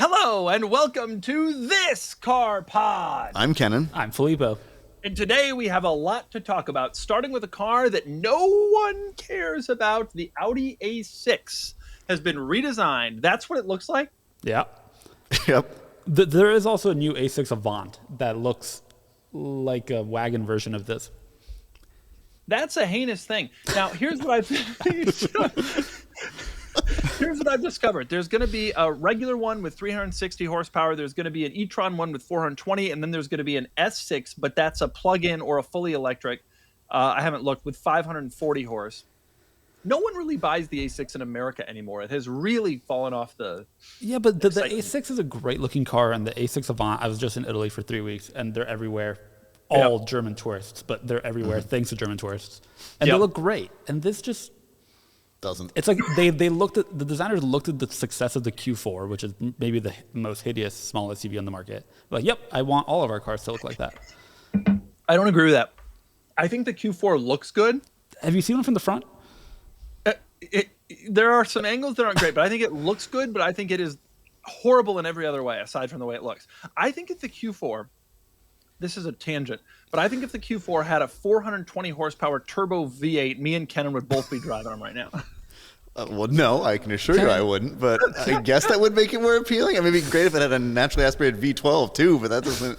Hello and welcome to This Car Pod. I'm Kenan. I'm Filippo. And today we have a lot to talk about, starting with a car that no one cares about. The Audi A6 has been redesigned. That's what it looks like? Yeah. Yep. There is also a new A6 Avant that looks like a wagon version of this. That's a heinous thing. Now, here's what I've discovered. There's going to be a regular one with 360 horsepower. There's going to be an e-tron one with 420, and then there's going to be an S6, but that's a plug-in or a fully electric. I haven't looked, with 540 horse. No one really buys the A6 in America anymore. It has really fallen off the. Yeah, but the A6 is a great-looking car, and the A6 Avant. I was just in Italy for 3 weeks, and they're everywhere. All German tourists, but they're everywhere thanks to German tourists, and they look great. And this just doesn't. It's like they looked at the designers looked at the success of the Q4, which is maybe the most hideous small SUV on the market. Like, yep, I want all of our cars to look like that. I don't agree with that. I think the Q4 looks good. Have you seen one from the front? There are some angles that aren't great, but I think it looks good. But I think it is horrible in every other way aside from the way it looks. I think if the Q4. This is a tangent, but I think if the Q4 had a 420 horsepower turbo V8, me and Kenan would both be driving them right now. Well, no, I can assure you I wouldn't, but I guess that would make it more appealing. I mean, it'd be great if it had a naturally aspirated V12 too, but that doesn't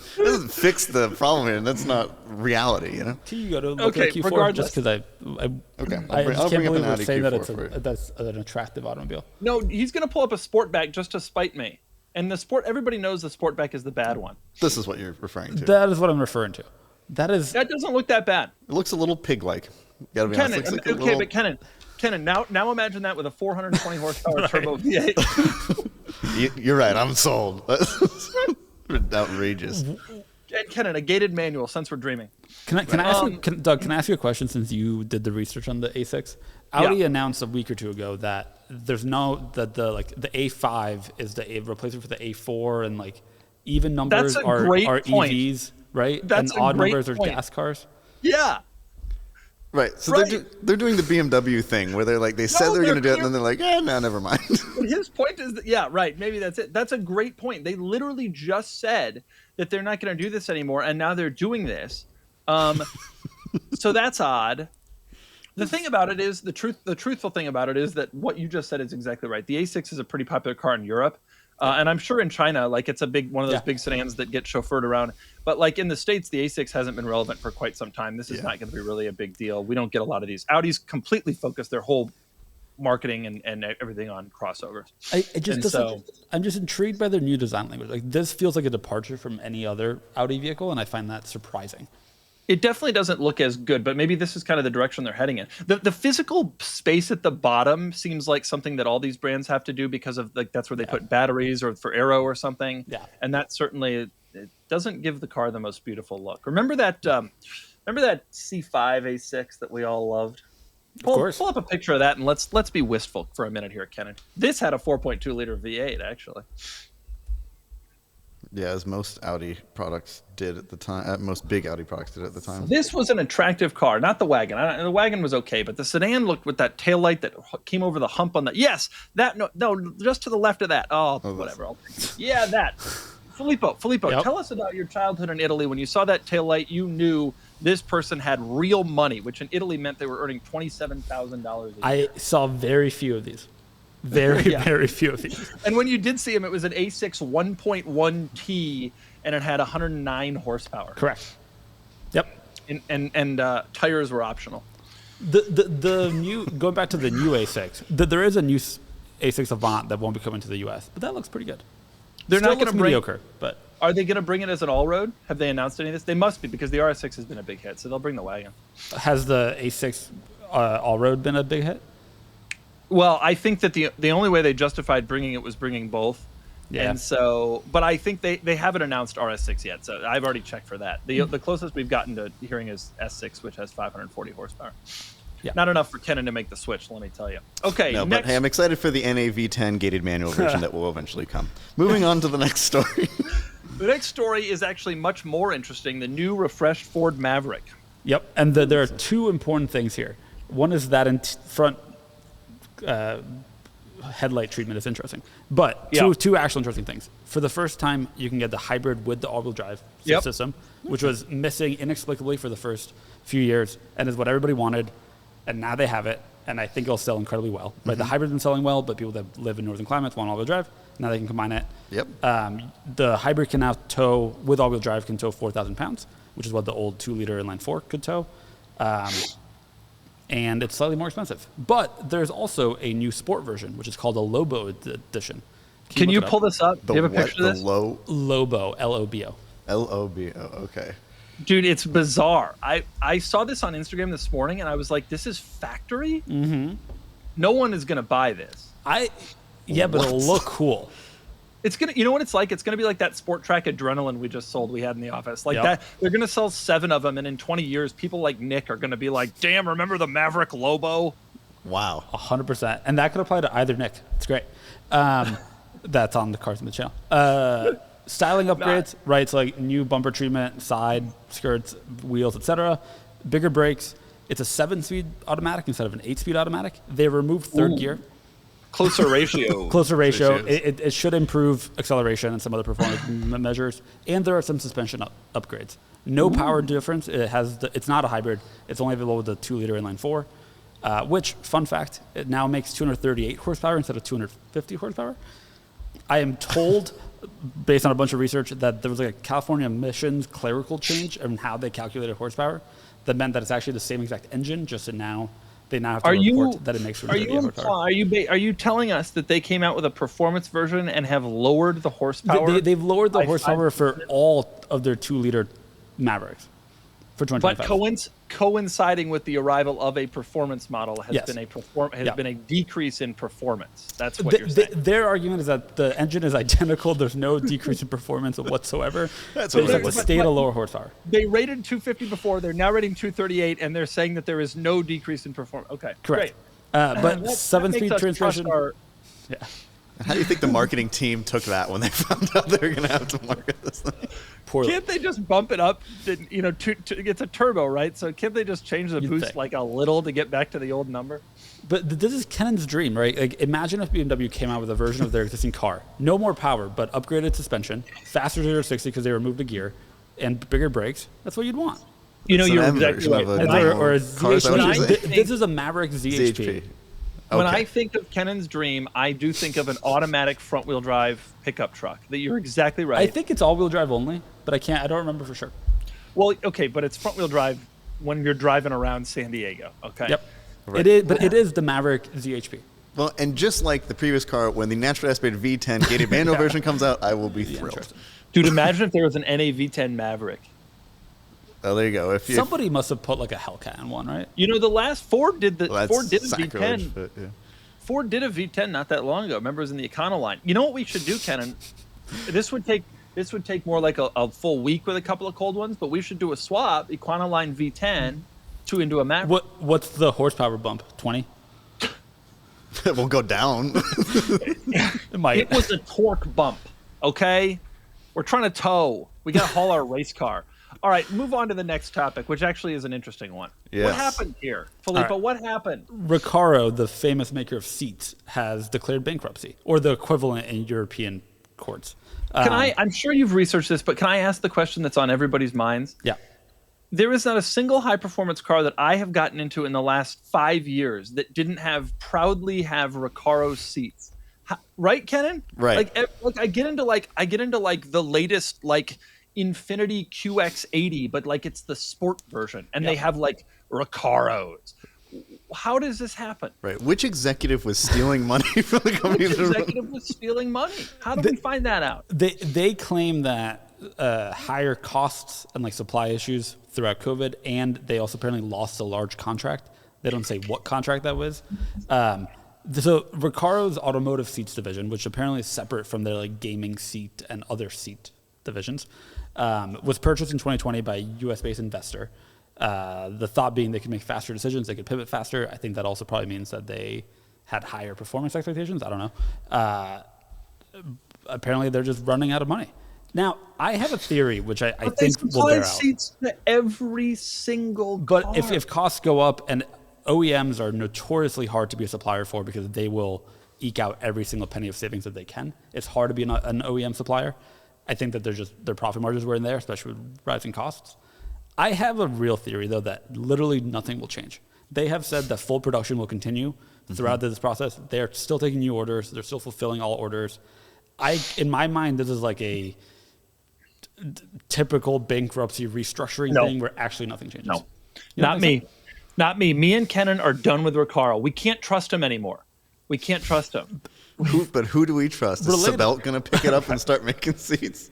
fix the problem here, and that's not reality, you know? You go to look at Q4 regardless. just because I just can't believe we're saying that that's an attractive automobile. No, he's going to pull up a Sportback just to spite me. And everybody knows the Sportback is the bad one. This is what you're referring to. That is what I'm referring to. That doesn't look that bad. It looks a little pig-like. Gotta be honest. But Kenan, now imagine that with a 420 horsepower turbo V8. You're right. I'm sold. Outrageous. And Kenan, a gated manual. Since we're dreaming. Can I ask you, Doug? Can I ask you a question? Since you did the research on the A6, Audi announced a week or two ago that the A5 is the replacement for the A4, and like even numbers are EVs, right? That's and odd numbers are gas cars. Yeah. Right. So they're doing the BMW thing where they said they're going to do it, and then they're like, no, never mind. But his point is that, maybe that's it. That's a great point. They literally just said that they're not going to do this anymore, and now they're doing this. So that's odd. The thing about it is, the truthful thing about it is that what you just said is exactly right. The A6 is a pretty popular car in Europe. And I'm sure in China, it's a one of those big sedans that get chauffeured around. But in the States, the A6 hasn't been relevant for quite some time. This is not going to be really a big deal. We don't get a lot of these. Audi's completely focused their whole marketing and everything on crossovers. I'm just intrigued by their new design language. This feels like a departure from any other Audi vehicle, and I find that surprising. It definitely doesn't look as good, but maybe this is kind of the direction they're heading in. The physical space at the bottom seems like something that all these brands have to do because of that's where they put batteries or for aero or something. Yeah. And that certainly it doesn't give the car the most beautiful look. Remember that C5 A6 that we all loved? Pull up a picture of that and let's be wistful for a minute here, Kenan. This had a 4.2 liter V8 actually. Yeah, as most Audi products did at the time. Most big Audi products did at the time. This was an attractive car, not the wagon. The wagon was okay, but the sedan looked with that taillight that came over the hump on the. Yes, that no, just to the left of that. Oh, whatever. Yeah, that. Filippo, tell us about your childhood in Italy. When you saw that taillight, you knew this person had real money, which in Italy meant they were earning $27,000 a year. I saw very few of these. Very few of these. And when you did see him, it was an A6 1.1T, and it had 109 horsepower. Correct. Yep. And tires were optional. The new going back to the new A6, there is a new A6 Avant that won't be coming to the U.S., but that looks pretty good. They're not going to bring mediocre, but are they going to bring it as an all-road? Have they announced any of this? They must be because the RS6 has been a big hit, so they'll bring the wagon. Has the A6 all-road been a big hit? Well, I think that the only way they justified bringing it was bringing both. Yeah. And so, but I think they haven't announced RS6 yet, so I've already checked for that. The closest we've gotten to hearing is S6, which has 540 horsepower. Yeah. Not enough for Kenan to make the switch, let me tell you. Okay, no, but hey, I'm excited for the NAV10 gated manual version that will eventually come. Moving on to the next story. The next story is actually much more interesting, the new refreshed Ford Maverick. Yep, and there are two important things here. One is that in front headlight treatment is interesting. But two actual interesting things. For the first time, you can get the hybrid with the all-wheel drive system, which was missing inexplicably for the first few years and is what everybody wanted. And now they have it, and I think it'll sell incredibly well. Right? The hybrid's been selling well, but people that live in northern climates want all-wheel drive. Now they can combine it. Yep. The hybrid can now tow, with all-wheel drive, can tow 4,000 pounds, which is what the old 2-liter inline 4 could tow. And it's slightly more expensive. But there's also a new sport version, which is called a Lobo edition. Can you pull this up? Do you have a picture of this? Lobo, L-O-B-O. L-O-B-O, okay. Dude, it's bizarre. I saw this on Instagram this morning, and I was like, this is factory? Mm-hmm. No one is going to buy this. But it'll look cool. It's gonna, you know what it's like? It's gonna be like that Sport Track Adrenaline we just sold. We had in the office, like that. They're gonna sell 7 of them, and in 20 years, people like Nick are gonna be like, "Damn, remember the Maverick Lobo?" Wow, 100%, and that could apply to either Nick. It's great. That's on the Cars in the Channel. Styling upgrades, right? It's like new bumper treatment, side skirts, wheels, etc. Bigger brakes. It's a 7-speed automatic instead of an 8-speed automatic. They removed third gear. Closer ratio. It should improve acceleration and some other performance measures. And there are some suspension upgrades. No power difference. It's not a hybrid. It's only available with the 2-liter inline 4, which, fun fact, it now makes 238 horsepower instead of 250 horsepower. I am told, based on a bunch of research, that there was like a California emissions clerical change in how they calculated horsepower that meant that it's actually the same exact engine, just now. They now have to report that it makes 238 horsepower. Are you telling us that they came out with a performance version and have lowered the horsepower? They've lowered the horsepower for all of their 2-liter Mavericks for 2025. But coinciding with the arrival of a performance model has been a decrease in performance. That's what you're saying. Their argument is that the engine is identical. There's no decrease in performance whatsoever. That's what they stayed at lower horsepower. They rated 250 before. They're now rating 238, and they're saying that there is no decrease in performance. Okay, correct. But 7-speed transmission. How do you think the marketing team took that when they found out they were going to have to market this thing? Poorly. Can't they just bump it up? It's a turbo, right? So can't they just change the boost like a little to get back to the old number? But this is Kennan's dream, right? Like, imagine if BMW came out with a version of their existing car. No more power, but upgraded suspension, faster 0 to 60 because they removed a gear, and bigger brakes. That's what you'd want. You're exactly right. Or a ZHP. This is a Maverick ZHP. Okay. When I think of Kennan's dream, I do think of an automatic front-wheel drive pickup truck. That you're exactly right. I think it's all-wheel drive only, but I don't remember for sure. Well, okay, but it's front-wheel drive when you're driving around San Diego. Okay. Yep. Right. It is, but it is the Maverick ZHP. Well, and just like the previous car, when the naturally aspirated V10 gated manual version comes out, I will be thrilled. Dude, imagine if there was an NA V10 Maverick. Oh, there you go. Somebody must have put like a Hellcat in one, right? You know, the last Ford did a V10. But, yeah. Ford did a V10 not that long ago. Remember, it was in the Econoline. You know what we should do, Kenan? This would take more like a full week with a couple of cold ones, but we should do a swap, Econoline V10 into a Maverick. What's the horsepower bump? 20? It won't go down. It might. It was a torque bump, okay? We're trying to tow. We got to haul our race car. All right, move on to the next topic, which actually is an interesting one. Yes. What happened here? Filippo, right. What happened? Recaro, the famous maker of seats, has declared bankruptcy, or the equivalent in European courts. I'm sure you've researched this, but can I ask the question that's on everybody's minds? Yeah. There is not a single high-performance car that I have gotten into in the last 5 years that didn't proudly have Recaro seats. Right, Kenan? Right. Like I get into the latest Infiniti QX80, but it's the sport version, and they have Recaros. How does this happen? Right. Which executive was stealing money from the company? Which executive was stealing money? How do we find that out? They claim that higher costs and supply issues throughout COVID, and they also apparently lost a large contract. They don't say what contract that was. So Recaro's automotive seats division, which apparently is separate from their gaming seat and other seat divisions, was purchased in 2020 by a U.S.-based investor. The thought being they could make faster decisions, they could pivot faster. I think that also probably means that they had higher performance expectations. I don't know. Apparently, they're just running out of money. Now, I have a theory, which I think will bear out. Seats to every single car. But if costs go up, and OEMs are notoriously hard to be a supplier for because they will eke out every single penny of savings that they can. It's hard to be an OEM supplier. I think that their profit margins were in there, especially with rising costs. I have a real theory, though, that literally nothing will change. They have said that full production will continue throughout this process. They're still taking new orders. They're still fulfilling all orders. In my mind, this is like a typical bankruptcy restructuring thing where actually nothing changes. No, not me. Not me. Me and Kenan are done with Recaro. We can't trust him anymore. We can't trust him. But who do we trust? Is Sabelt going to pick it up and start making seats?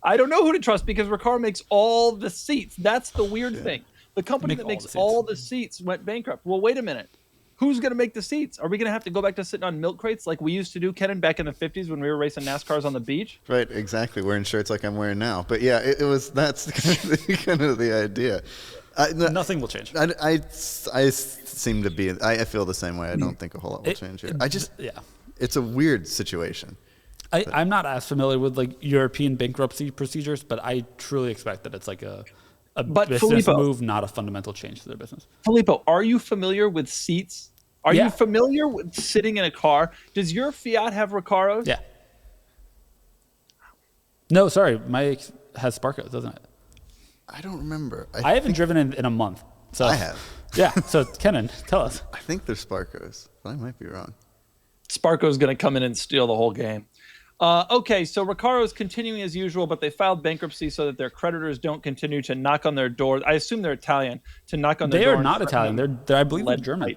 I don't know who to trust because Recaro makes all the seats. That's the weird thing. The company that makes all the seats went bankrupt. Well, wait a minute. Who's going to make the seats? Are we going to have to go back to sitting on milk crates like we used to do, Kenan, back in the 50s when we were racing NASCARs on the beach? Right, exactly. Wearing shirts like I'm wearing now. But yeah, that's kind of the idea. Nothing will change. I seem to be. I feel the same way. I don't think a whole lot will change here. It's a weird situation. I'm not as familiar with like European bankruptcy procedures, but I truly expect that it's like a business move, not a fundamental change to their business. Filippo, are you familiar with seats? Are you familiar with sitting in a car? Does your Fiat have Recaros? Yeah. No, sorry, my has Sparcos, doesn't it? I don't remember. I haven't driven in a month. So I have. Yeah. So Kenan, tell us. I think they're Sparcos, but I might be wrong. Sparco's going to come in and steal the whole game. Okay, so Recaro is continuing as usual, but they filed bankruptcy so that their creditors don't continue to knock on their door. I assume they're Italian, to knock on their door. They are not Italian. They're I believe they're German.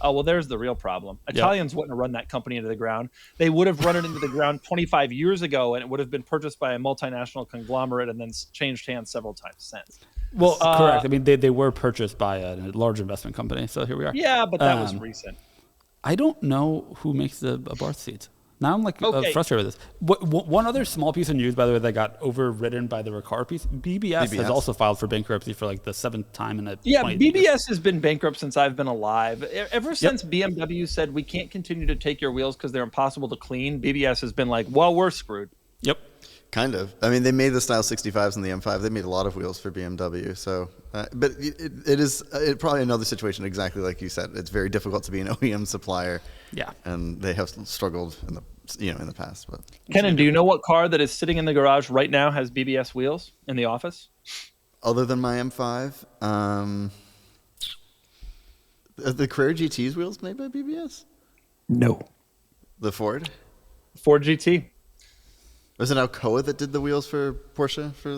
Oh, well, there's the real problem. Italians wouldn't have run that company into the ground. They would have run it into the ground 25 years ago, and it would have been purchased by a multinational conglomerate and then changed hands several times since. Well, correct. I mean, they were purchased by a large investment company, so here we are. Yeah, but that was recent. I don't know who makes the Abarth seats. Now I'm frustrated with this. One other small piece of news, by the way, that got overridden by the Recaro piece. BBS has also filed for bankruptcy for like the 7th time in a 20 BBS years. has been bankrupt since I've been alive. Ever since BMW said we can't continue to take your wheels because they're impossible to clean, BBS has been like, well, we're screwed. Yep. Kind of. I mean, they made the Style 65s and the M5. They made a lot of wheels for BMW. So, but it is probably another situation exactly like you said. It's very difficult to be an OEM supplier. Yeah. And they have struggled in the past. But Kenan, do you know what car that is sitting in the garage right now has BBS wheels in the office? Other than my M5, the Carrera GT's wheels made by BBS? No. The Ford GT. Was it Alcoa that did the wheels for Porsche for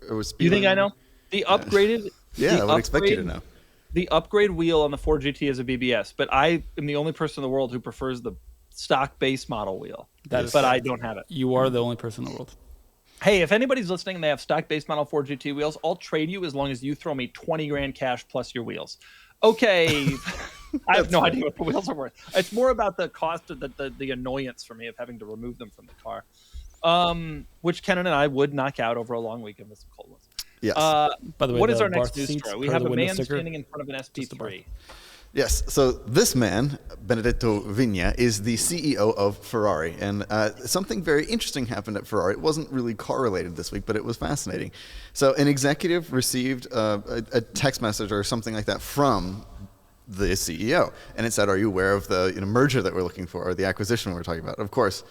or was You think I know? The upgraded. Yeah, I would expect you to know. The upgrade wheel on the Ford GT is a BBS, but I am the only person in the world who prefers the stock base model wheel. I don't have it. You are the only person in the world. Hey, if anybody's listening and they have stock base model Ford GT wheels, I'll trade you as long as you throw me 20 grand cash plus your wheels. Okay. I have no idea what the wheels are worth. It's more about the cost of the annoyance for me of having to remove them from the car. Which Kenan and I would knock out over a long weekend with some cold ones. Yes. By the way, what is our next news story? We have a man standing in front of an SP3. Yes. So this man, Benedetto Vigna, is the CEO of Ferrari. And something very interesting happened at Ferrari. It wasn't really correlated this week, but it was fascinating. So an executive received a text message or something like that from the CEO. And it said, are you aware of the merger that we're looking for or the acquisition we're talking about? Of course,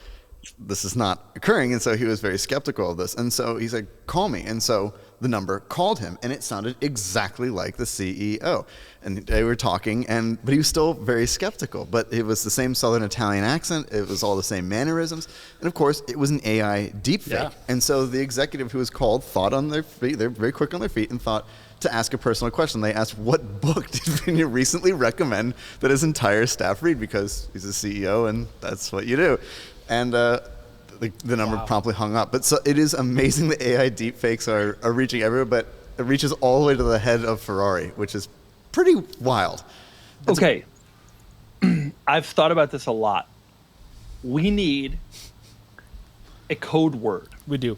this is not occurring, and so he was very skeptical of this. And so he said, call me. And so the number called him, and it sounded exactly like the CEO. And they were talking, but he was still very skeptical. But it was the same Southern Italian accent. It was all the same mannerisms. And of course, it was an AI deepfake. Yeah. And so the executive who was called thought on their feet. They're very quick on their feet and thought to ask a personal question. They asked, what book did Vigna recently recommend that his entire staff read? Because he's a CEO, and that's what you do. And the number promptly hung up. But so it is amazing that AI deepfakes are reaching everywhere, but it reaches all the way to the head of Ferrari, which is pretty wild. Okay. I've thought about this a lot. We need a code word. We do.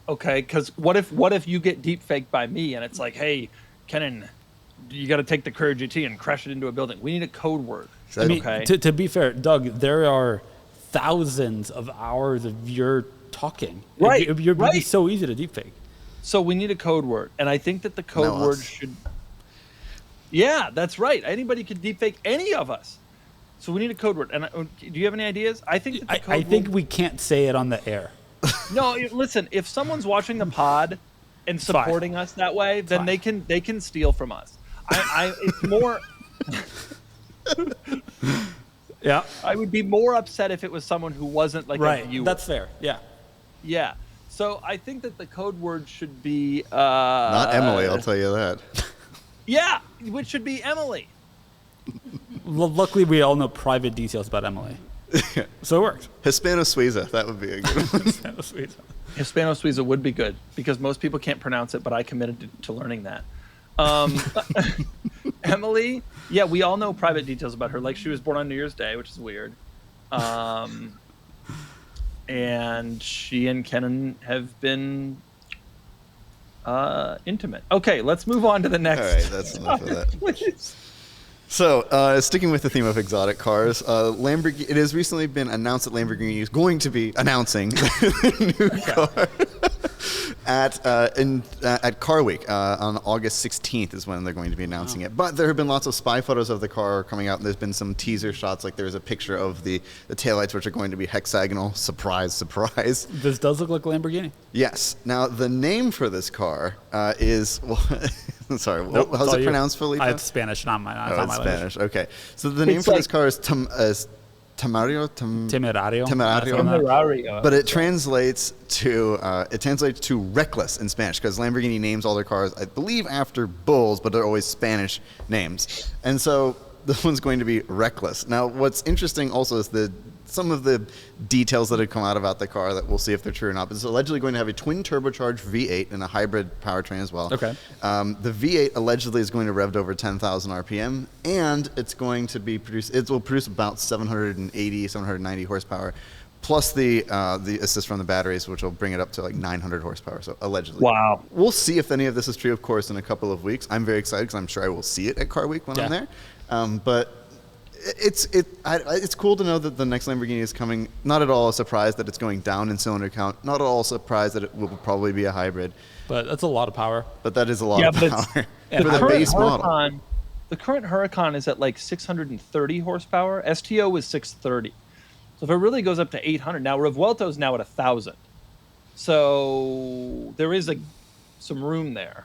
Okay, because what if you get deepfaked by me and it's like, hey, Kenan, you got to take the Carrera GT and crash it into a building. We need a code word. I mean, to be fair, Doug, there are thousands of hours of your talking. Right. It'd be so easy to deepfake. So we need a code word. And I think that the code word should... Yeah, that's right. Anybody could deepfake any of us. So we need a code word. And do you have any ideas? I think that the code I think word, we can't say it on the air. no. Listen, if someone's watching the pod and supporting us that way, then they can steal from us. It's more. Yeah. I would be more upset if it was someone who wasn't like a viewer. That's fair. Yeah. Yeah. So I think that the code word should be Not Emily, I'll tell you that. Yeah, which should be Emily. Luckily, we all know private details about Emily. So it worked. Hispano Suiza, that would be a good one. Hispano Suiza would be good because most people can't pronounce it, but I committed to learning that. Emily, yeah, we all know private details about her. Like she was born on New Year's Day, which is weird. And she and Kenan have been intimate. Okay, let's move on to the next. All right, that's enough of that. Please. So, sticking with the theme of exotic cars, Lamborghini. It has recently been announced that Lamborghini is going to be announcing a new car at Car Week on August 16th is when they're going to be announcing it. But there have been lots of spy photos of the car coming out, and there's been some teaser shots. Like there's a picture of the taillights, which are going to be hexagonal. Surprise, surprise. This does look like a Lamborghini. Yes. Now the name for this car is. Well, sorry, Nope, how's it pronounced, Felipe? It's Spanish, not my. Oh, it's Spanish. Okay. So the name It's for like- this car is Temerario. Temerario. But it translates to reckless in Spanish because Lamborghini names all their cars, I believe, after bulls, but they're always Spanish names. And so this one's going to be reckless. Now, what's interesting also is some of the details that have come out about the car that we'll see if they're true or not. But it's allegedly going to have a twin turbocharged V8 and a hybrid powertrain as well. Okay. The V8 allegedly is going to rev to over 10,000 RPM, and it's going to be it will produce about 790 horsepower, plus the assist from the batteries, which will bring it up to like 900 horsepower. So allegedly. Wow. We'll see if any of this is true, of course, in a couple of weeks. I'm very excited because I'm sure I will see it at Car Week when I'm there. But it's cool to know that the next Lamborghini is coming. Not at all a surprise that it's going down in cylinder count. Not at all surprised that it will probably be a hybrid. But that's a lot of power. But that is a lot of power for the current base model. The current Huracan is at like 630 horsepower. STO is 630. So if it really goes up to 800, now Revuelto is now at 1,000. So there is some room there.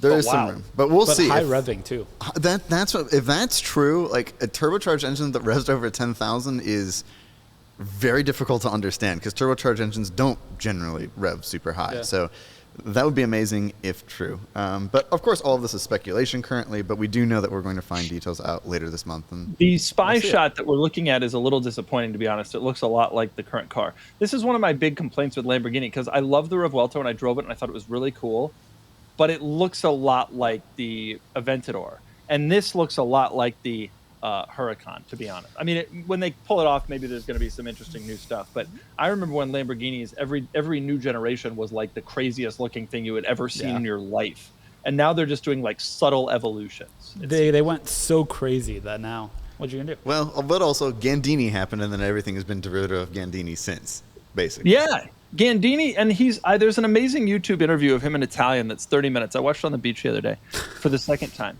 There is some room, but we'll see. High revving too. If that's true, like a turbocharged engine that revs over 10,000 is very difficult to understand because turbocharged engines don't generally rev super high. Yeah. So that would be amazing if true. But of course, all of this is speculation currently. But we do know that we're going to find details out later this month. And the spy shot that we're looking at is a little disappointing, to be honest. It looks a lot like the current car. This is one of my big complaints with Lamborghini because I love the Revuelto and I drove it and I thought it was really cool. But it looks a lot like the Aventador. And this looks a lot like the Huracan, to be honest. I mean, when they pull it off, maybe there's going to be some interesting new stuff. But I remember when Lamborghinis, every new generation was like the craziest looking thing you had ever seen in your life. And now they're just doing like subtle evolutions. They went so crazy that now, what you going to do? well, but also Gandini happened, and then everything has been derivative of Gandini since, basically. Yeah. Gandini, and there's an amazing YouTube interview of him in Italian that's 30 minutes. I watched it on the beach the other day for the second time.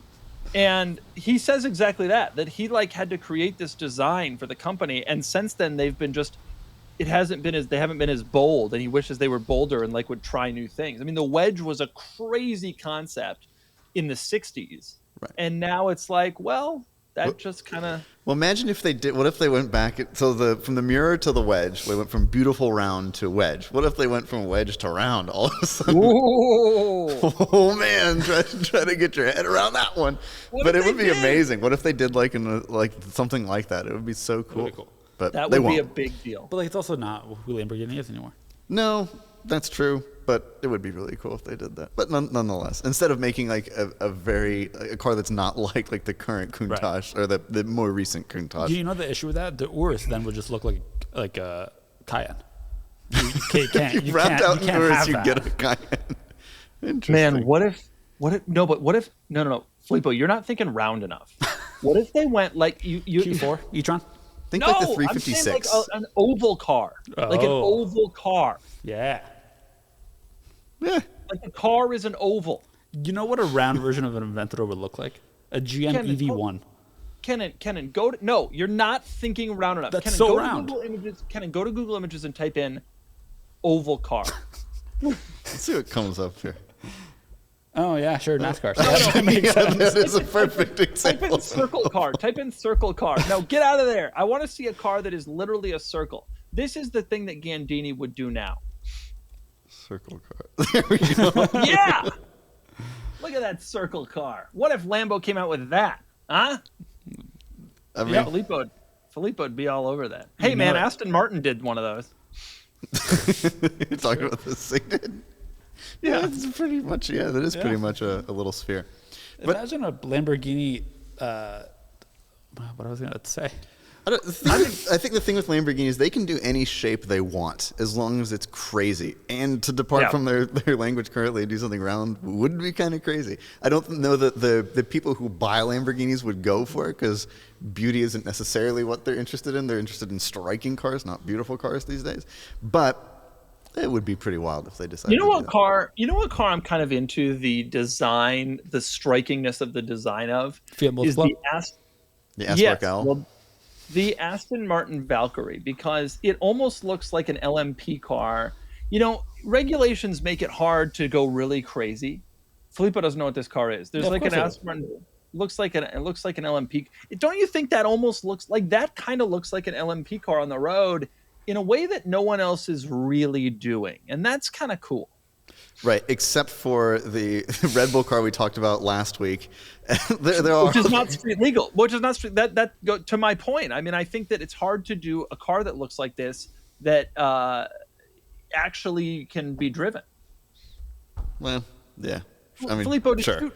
And he says exactly that he like had to create this design for the company. And since then they haven't been as bold, and he wishes they were bolder and like would try new things. I mean, the wedge was a crazy concept in the 60s. Right. And now it's like, well, that just kind of. Well, imagine if they did. What if they went back? So from the mirror to the wedge, they went from beautiful round to wedge. What if they went from wedge to round all of a sudden? Ooh. Oh man, try to get your head around that one. But it would be amazing. What if they did like something like that? It would be so cool. Really cool. But that they would won't. be a big deal. But like, it's also not who Lamborghini is anymore. No, that's true. But it would be really cool if they did that. But nonetheless, instead of making like a car that's not like the current Countach or the more recent Countach. Do you know the issue with that? The Urus then would just look like a Cayenne. You can't you round out have Urus, you that. get a Cayenne. Interesting. Man, what if Filippo, you're not thinking round enough. What if they went like you Q4 e-tron? Think no, like the I'm 356. saying like an oval car. Like an oval car. Yeah. Yeah. Like the car is an oval. You know what a round version of an Aventador would look like? A GM Ken, EV1. Kenan, go to, no, you're not thinking round enough. That's Kenan, so go round. To Google Images. Kenan, go to Google Images and type in oval car. Let's see what comes up here. Oh yeah, sure, NASCAR. No, That makes sense. That is a perfect Type example. in circle car. Type in circle car. No, get out of there. I want to see a car that is literally a circle. This is the thing that Gandini would do now. Circle car. There we go. Yeah. Look at that circle car. What if Lambo came out with that? Huh? I mean, Yeah, Filippo would be all over that. Hey, man, Aston Martin did one of those. you're talking about this thing, did? Yeah, it's pretty much. Yeah, that is pretty much a little sphere. But Imagine a Lamborghini. What I was going to say. I think the thing with Lamborghini is they can do any shape they want as long as it's crazy. And to depart from their language currently and do something round would be kind of crazy. I don't know that the people who buy Lamborghinis would go for it because beauty isn't necessarily what they're interested in. They're interested in striking cars, not beautiful cars these days. But it would be pretty wild if they decided. You know what car I'm kind of into? The design, the strikingness of the design of Fiat is Multipla? The Aspark L. Well, the Aston Martin Valkyrie, because it almost looks like an LMP car. You know, regulations make it hard to go really crazy. Filippo doesn't know what this car is. There's like an Aston Martin. Looks like an LMP. Don't you think that almost looks like that? Kind of looks like an LMP car on the road in a way that no one else is really doing, and that's kind of cool. Right, except for the Red Bull car we talked about last week. there are, which is not street legal. Which is not street. That go to my point. I mean, I think that it's hard to do a car that looks like this that actually can be driven. Well, yeah. I mean, Filippo, sure.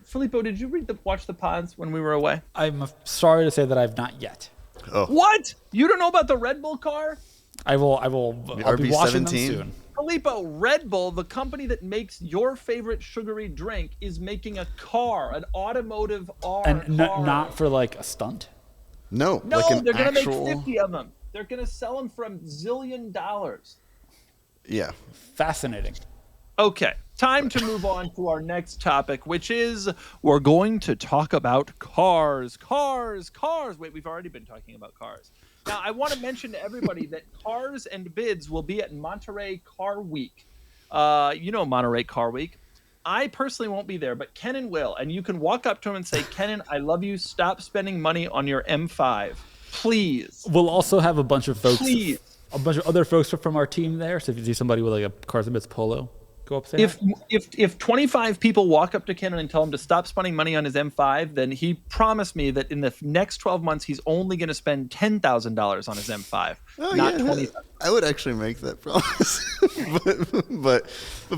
Filippo, did you watch the pods when we were away? I'm sorry to say that I've not yet. Oh. What? You don't know about the Red Bull car? I'll be watching them RB17? soon. Filippo, Red Bull, the company that makes your favorite sugary drink, is making a car, an automotive R And car. not for like a stunt. No, No, like an they're going to actual... make 50 of them. They're going to sell them for $1 zillion. Yeah. Fascinating. Okay, time to move on to our next topic, which is we're going to talk about cars. Wait, we've already been talking about cars. Now, I want to mention to everybody that Cars and Bids will be at Monterey Car Week. You know Monterey Car Week. I personally won't be there, but Kenan will. And you can walk up to him and say, Kenan, I love you. Stop spending money on your M5. Please. We'll also have a bunch of folks, Please. a bunch of other folks from our team there. So if you see somebody with like a Cars and Bits polo, go up say hi. If 25 people walk up to Kenan and tell him to stop spending money on his M5, then he promised me that in the next 12 months he's only going to spend $10,000 on his M5, not 20. I would actually make that promise, but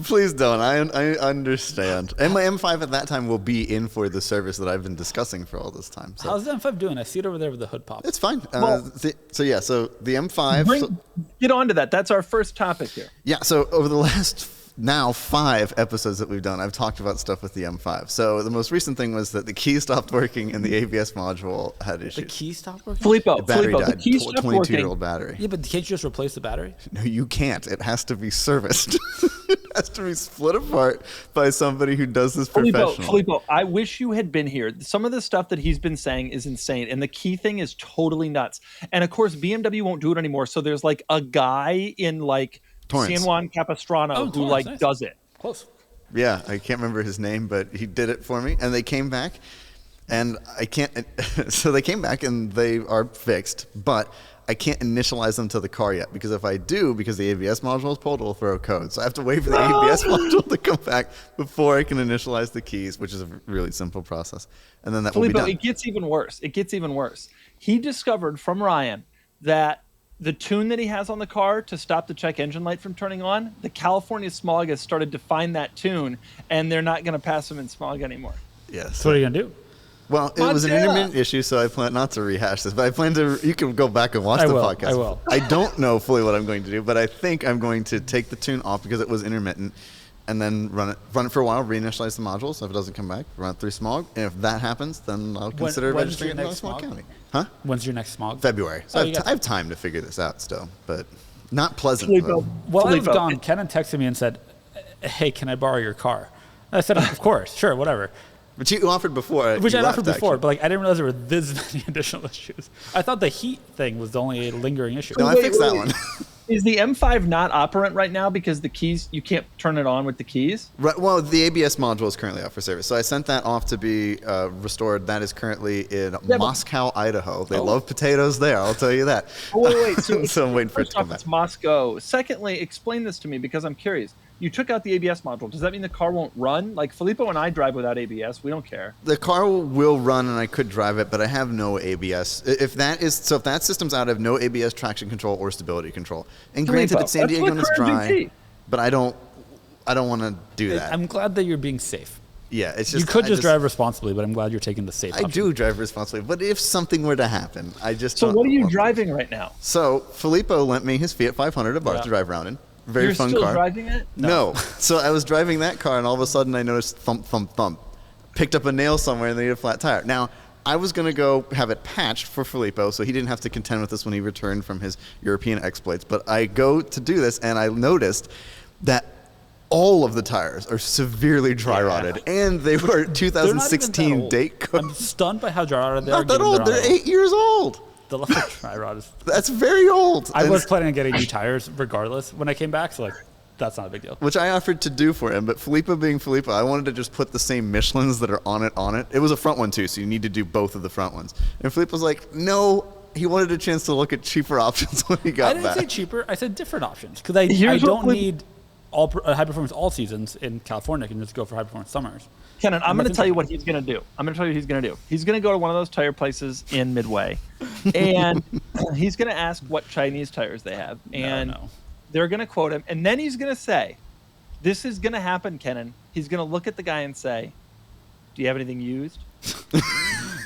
please don't. I understand. And my M5 at that time will be in for the service that I've been discussing for all this time. So. How's the M5 doing? I see it over there with the hood pop. It's fine. Well, So the M5. Get on to that. That's our first topic here. Yeah, so over the last now 5 episodes that we've done, I've talked about stuff with the M5. So the most recent thing was that the key stopped working and the ABS module had issues. The key stopped working? Filippo, The battery the died. key stopped 22-year-old working. battery. Yeah, but can't you just replace the battery? No, you can't. It has to be serviced. It has to be split apart by somebody who does this professionally. Filippo, I wish you had been here. Some of the stuff that he's been saying is insane, and the key thing is totally nuts. And of course, BMW won't do it anymore. So there's like a guy in like Torrance. San Juan Capistrano who Torrance, like nice. does it. Close. Yeah, I can't remember his name, but he did it for me. And they came back, and I can't. So they came back, and they are fixed, but I can't initialize them to the car yet, because if I do, because the ABS module is pulled, it'll throw a code. So I have to wait for the ABS module to come back before I can initialize the keys, which is a really simple process. And then that will be Filippo, done. it gets even worse. He discovered from Ryan that the tune that he has on the car to stop the check engine light from turning on, the California smog has started to find that tune, and they're not going to pass them in smog anymore. Yes. So what are you going to do? Well, it was an Montana. intermittent issue, so I plan not to rehash this, but I plan to. You can go back and watch I the will, podcast. I will. I don't know fully what I'm going to do, but I think I'm going to take the tune off because it was intermittent, and then run it for a while, reinitialize the module. So if it doesn't come back, run it through smog, and if that happens, then I'll consider when's registering your it in next Smog smog? County. Huh? When's your next smog? February. So Oh, I have time to figure this out still, but not pleasant. Filippo, though. Well, I was Filippo, gone. Kenan texted me and said, hey, can I borrow your car? I said, of course, sure, whatever. But you offered before. Which you I offered left, before, actually. but like I didn't realize there were this many additional issues. I thought the heat thing was the only lingering issue. No, I fixed that one. Is the M5 not operant right now because the keys, you can't turn it on with the keys? Right, well, the ABS module is currently out for service. So I sent that off to be restored. That is currently in Moscow, Idaho. They love potatoes there, I'll tell you that. Oh, wait. So I'm waiting for it First to come off, back. it's Moscow. Secondly, explain this to me because I'm curious. You took out the ABS module. Does that mean the car won't run? Like Filippo and I drive without ABS. We don't care. The car will run and I could drive it, but I have no ABS. If that system's out, I have no ABS traction control or stability control. And granted, it's San Diego and it's dry, but I don't want to do that. I'm glad that you're being safe. Yeah, it's just You could just drive responsibly, but I'm glad you're taking the safe option. I do drive responsibly, but if something were to happen, I just So don't what are you want- driving right now? So Filippo lent me his Fiat 500 at Barth to drive around in. Very You're fun still car. driving it? No. So I was driving that car, and all of a sudden I noticed thump, thump, thump. Picked up a nail somewhere, and they need a flat tire. Now, I was going to go have it patched for Filippo, so he didn't have to contend with this when he returned from his European exploits. But I go to do this, and I noticed that all of the tires are severely dry rotted, and they were They're not even that 2016 old. date cooked. I'm stunned by how dry rotted they are. Not that given old. they're on They're 8 years old. The left dry rot is. That's very old. I And- was planning on getting new tires regardless when I came back, so like that's not a big deal. which I offered to do for him, but Filippo being Filippo, I wanted to just put the same Michelins that are on it. It was a front one too, so you need to do both of the front ones. And Filippo's like, no, he wanted a chance to look at cheaper options when he got I didn't back. say cheaper. I said different options because I Here's what don't would- need high performance all seasons in California. I can just go for high performance summers. Kenan, I'm going to Nothing tell you to- what he's going to do. I'm going to tell you what he's going to do. He's going to go to one of those tire places in Midway, and he's going to ask what Chinese tires they have, and no. they're going to quote him, and then he's going to say, "This is going to happen, Kenan." He's going to look at the guy and say, "Do you have anything used?"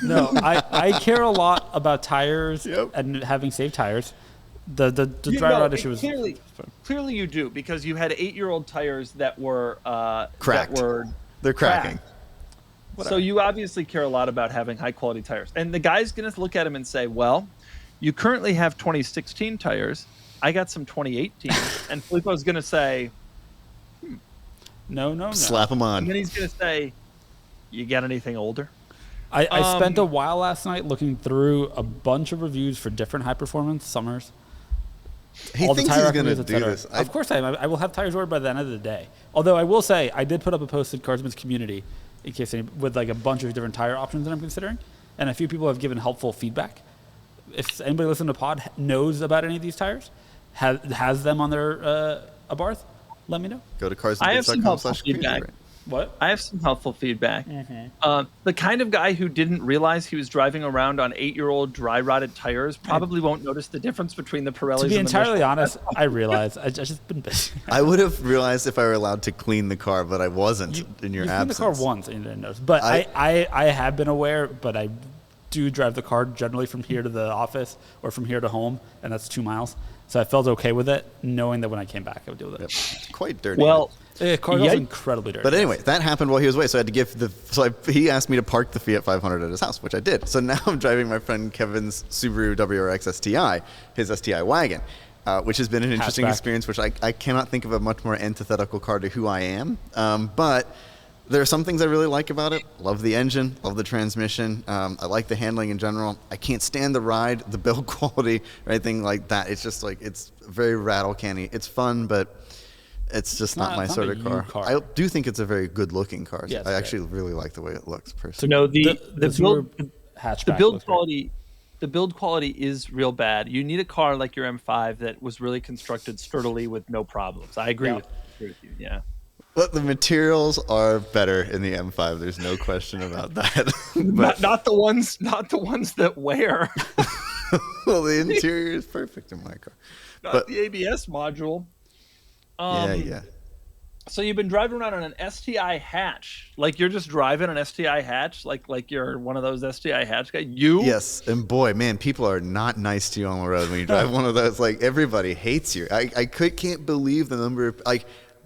No, I care a lot about tires Yep. and having safe tires. The You dry know, rot issue was clearly you do because you had 8-year-old tires that were Cracked. That were They're cracking. So you obviously care a lot about having high quality tires. And the guy's going to look at him and say, well, you currently have 2016 tires. I got some 2018. And Filippo's going to say, no. Slap him and on. then he's going to say, you got anything older? I spent a while last night looking through a bunch of reviews for different high performance summers. He all the thinks tire he's going to recommenders, et do cetera. this. Of course I am. I will have tires ordered by the end of the day. Although I will say, I did put up a post in Cardsman's community in case with like a bunch of different tire options that I'm considering. And a few people have given helpful feedback. If anybody listening to Pod knows about any of these tires, has them on their Abarth, let me know. Go to I have some helpful carsandbits.com/community. feedback. What? I have some helpful feedback. The kind of guy who didn't realize he was driving around on 8-year-old dry rotted tires probably won't notice the difference between the Pirellis To be and the entirely Michelin. honest, I realize I just been busy. I would have realized if I were allowed to clean the car, but I wasn't in your You've absence. cleaned the car once and you didn't notice. But I have been aware, but I do drive the car generally from here to the office or from here to home, and that's 2 miles. So I felt okay with it, knowing that when I came back, I would deal with it. It's quite dirty. Well, The car was Yikes. incredibly dirty. But anyway, that happened while he was away, so I had to give he asked me to park the Fiat 500 at his house, which I did. So now I'm driving my friend Kevin's Subaru WRX STI, his STI wagon, which has been an interesting Hatchback. experience, which I cannot think of a much more antithetical car to who I am. But there are some things I really like about it. Love the engine, love the transmission. I like the handling in general. I can't stand the ride, the build quality, or anything like that. It's just like, it's very rattle canny. It's fun, but it's just not my it's sort not of a car. you car. I do think it's a very good looking car. Yeah, it's I great. actually really like the way it looks So personally. No, the build Subaru hatchback the build looks great. quality the build quality is real bad. You need a car like your M5 that was really constructed sturdily with no problems. I agree Yeah. with you. Yeah. But the materials are better in the M5. There's no question about that. but Not the ones that wear. well, the interior is perfect in my car. Not But the ABS module. yeah. So you've been driving around on an STI hatch, like you're just driving an STI hatch, like you're one of those STI hatch guys. You? Yes, and boy, man, people are not nice to you on the road when you drive one of those. Like everybody hates you. Can't believe the number of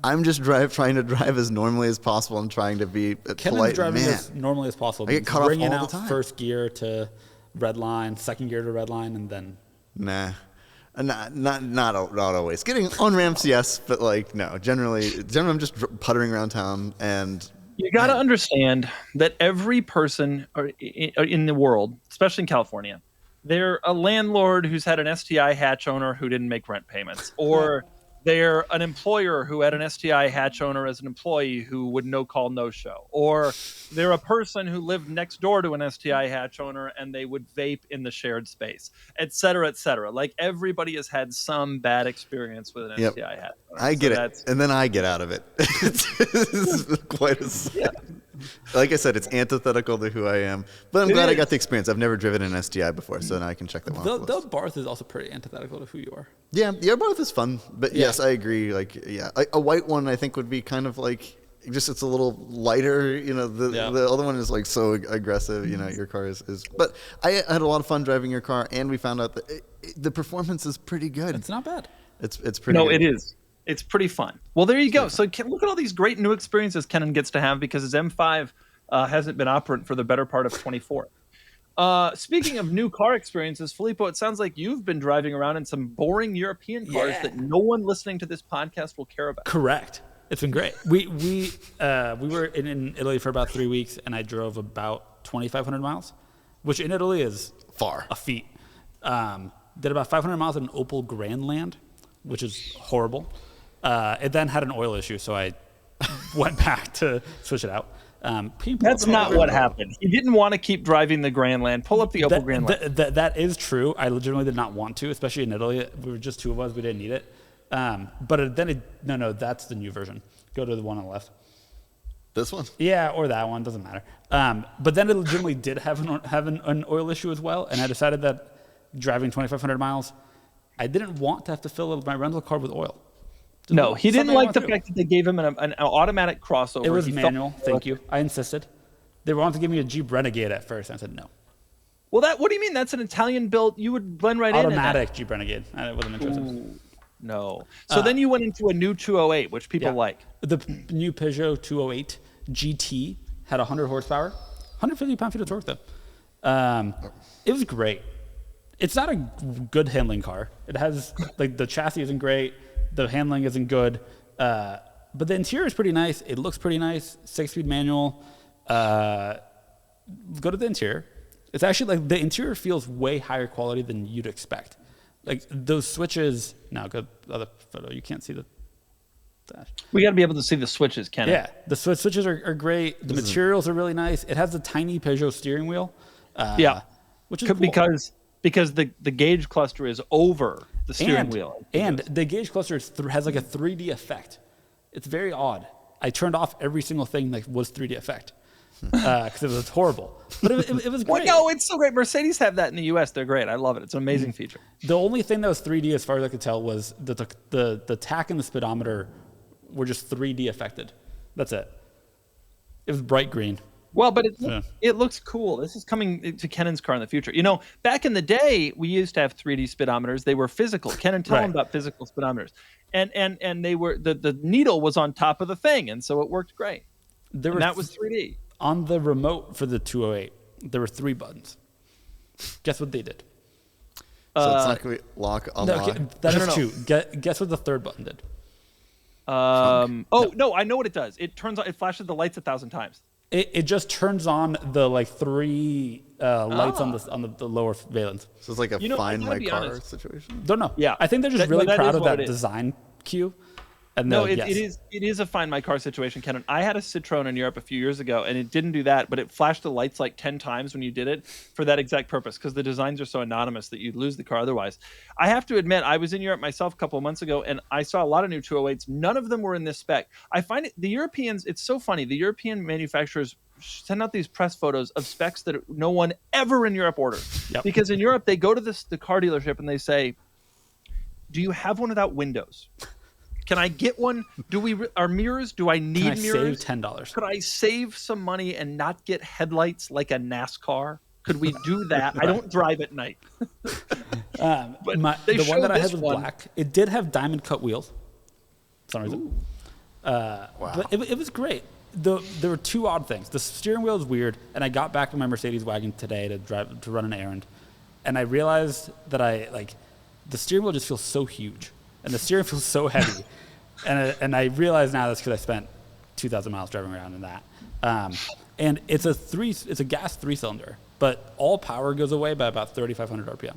I'm just trying to drive as normally as possible. I'm trying to be a Kevin's polite driving man. as normally as possible. I get He's cut off bringing all out the time. first gear to red line, second gear to red line, and then Nah. Not always. Getting on ramps, yes, but no. Generally, I'm just puttering around town, and You got to understand that every person in the world, especially in California, they're a landlord who's had an STI hatch owner who didn't make rent payments, or they're an employer who had an STI hatch owner as an employee who would no call, no show, or they're a person who lived next door to an STI hatch owner and they would vape in the shared space, et cetera, et cetera. Like everybody has had some bad experience with an STI hatch owner. I get it. And then I get out of it. It's quite a... Like I said, it's antithetical to who I am, but I'm glad I got the experience. I've never driven an STI before, so now I can check that one off the list. The Barth is also pretty antithetical to who you are. Yeah, the Barth is fun, but yes, I agree. Like, a white one I think would be kind of like, just it's a little lighter. You know, the other one is like so aggressive. You know, your car is. But I had a lot of fun driving your car, and we found out that the performance is pretty good. It's not bad. It's pretty. No, good. It is. It's pretty fun. Well, there you go. So look at all these great new experiences Kenan gets to have because his M5 hasn't been operant for the better part of 24. Speaking of new car experiences, Filippo, it sounds like you've been driving around in some boring European cars that no one listening to this podcast will care about. Correct. It's been great. We were in Italy for about 3 weeks, and I drove about 2,500 miles, which in Italy is far a feat. Did about 500 miles in an Opel Grandland, which is horrible. It then had an oil issue, so I went back to switch it out. That's not what happened. He didn't want to keep driving the Grandland. Pull up the Opel Grandland. That is true. I legitimately did not want to, especially in Italy. We were just two of us. We didn't need it. But then no, that's the new version. Go to the one on the left. This one? Yeah, or that one. Doesn't matter. But then it legitimately did have an oil issue as well, and I decided that driving 2,500 miles, I didn't want to have to fill up my rental car with oil. No, he didn't like the fact that they gave him an automatic crossover. It was manual. Thank you. I insisted. They wanted to give me a Jeep Renegade at first. I said no. Well, what do you mean? That's an Italian built. You would blend right in. Automatic Jeep Renegade. I wasn't interested. Ooh, no. So then you went into a new 208, which people like. The new Peugeot 208 GT had 100 horsepower, 150 pound-feet of torque though. It was great. It's not a good handling car. It has like the chassis isn't great. The handling isn't good, but the interior is pretty nice. It looks pretty nice. 6-speed manual. Go to the interior. It's actually like the interior feels way higher quality than you'd expect. Like those switches. Now go to the other photo. You can't see the dash. We got to be able to see the switches, Ken. Yeah, the switches are great. The materials are really nice. It has the tiny Peugeot steering wheel. Which is cool. Because the gauge cluster is over the steering wheel. And the gauge cluster has like a 3D effect. It's very odd. I turned off every single thing that was 3D effect because it was horrible. But it was great. Well, no, it's so great. Mercedes have that in the US. They're great. I love it. It's an amazing feature. The only thing that was 3D as far as I could tell was the tach and the speedometer were just 3D affected. That's it. It was bright green. Well, but it looks cool. This is coming to Kenan's car in the future. You know, back in the day, we used to have 3D speedometers. They were physical. Kenan, tell them about physical speedometers. And they were the needle was on top of the thing, and so it worked great. That was 3D. On the remote for the 208, there were 3 buttons. Guess what they did? So it's not going to be lock, unlock. That is true. Guess what the third button did? No, I know what it does. It turns on. It flashes the lights 1,000 times. It just turns on the like 3 lights on the lower valence. So it's like a find my car situation. Don't know. Yeah, I think they're just really proud of that design cue. And no, it is a find my car situation, Kenan. I had a Citroen in Europe a few years ago, and it didn't do that, but it flashed the lights like 10 times when you did it for that exact purpose, because the designs are so anonymous that you'd lose the car otherwise. I have to admit, I was in Europe myself a couple of months ago, and I saw a lot of new 208s. None of them were in this spec. I find the Europeans, it's so funny. The European manufacturers send out these press photos of specs that no one ever in Europe ordered. Yep. Because in Europe, they go to the car dealership and they say, do you have one without windows? Can I get one? Are mirrors? Do I need mirrors? Save $10? Could I save some money and not get headlights like a NASCAR? Could we do that? I don't drive at night. The one that I had was black. It did have diamond cut wheels. For some reason. Wow. But it was great. There were 2 odd things. The steering wheel is weird, and I got back in my Mercedes wagon today to run an errand, and I realized that the steering wheel just feels so huge, and the steering feels so heavy, and I realize now that's because I spent 2,000 miles driving around in that. And it's a gas 3-cylinder, but all power goes away by about 3,500 RPM.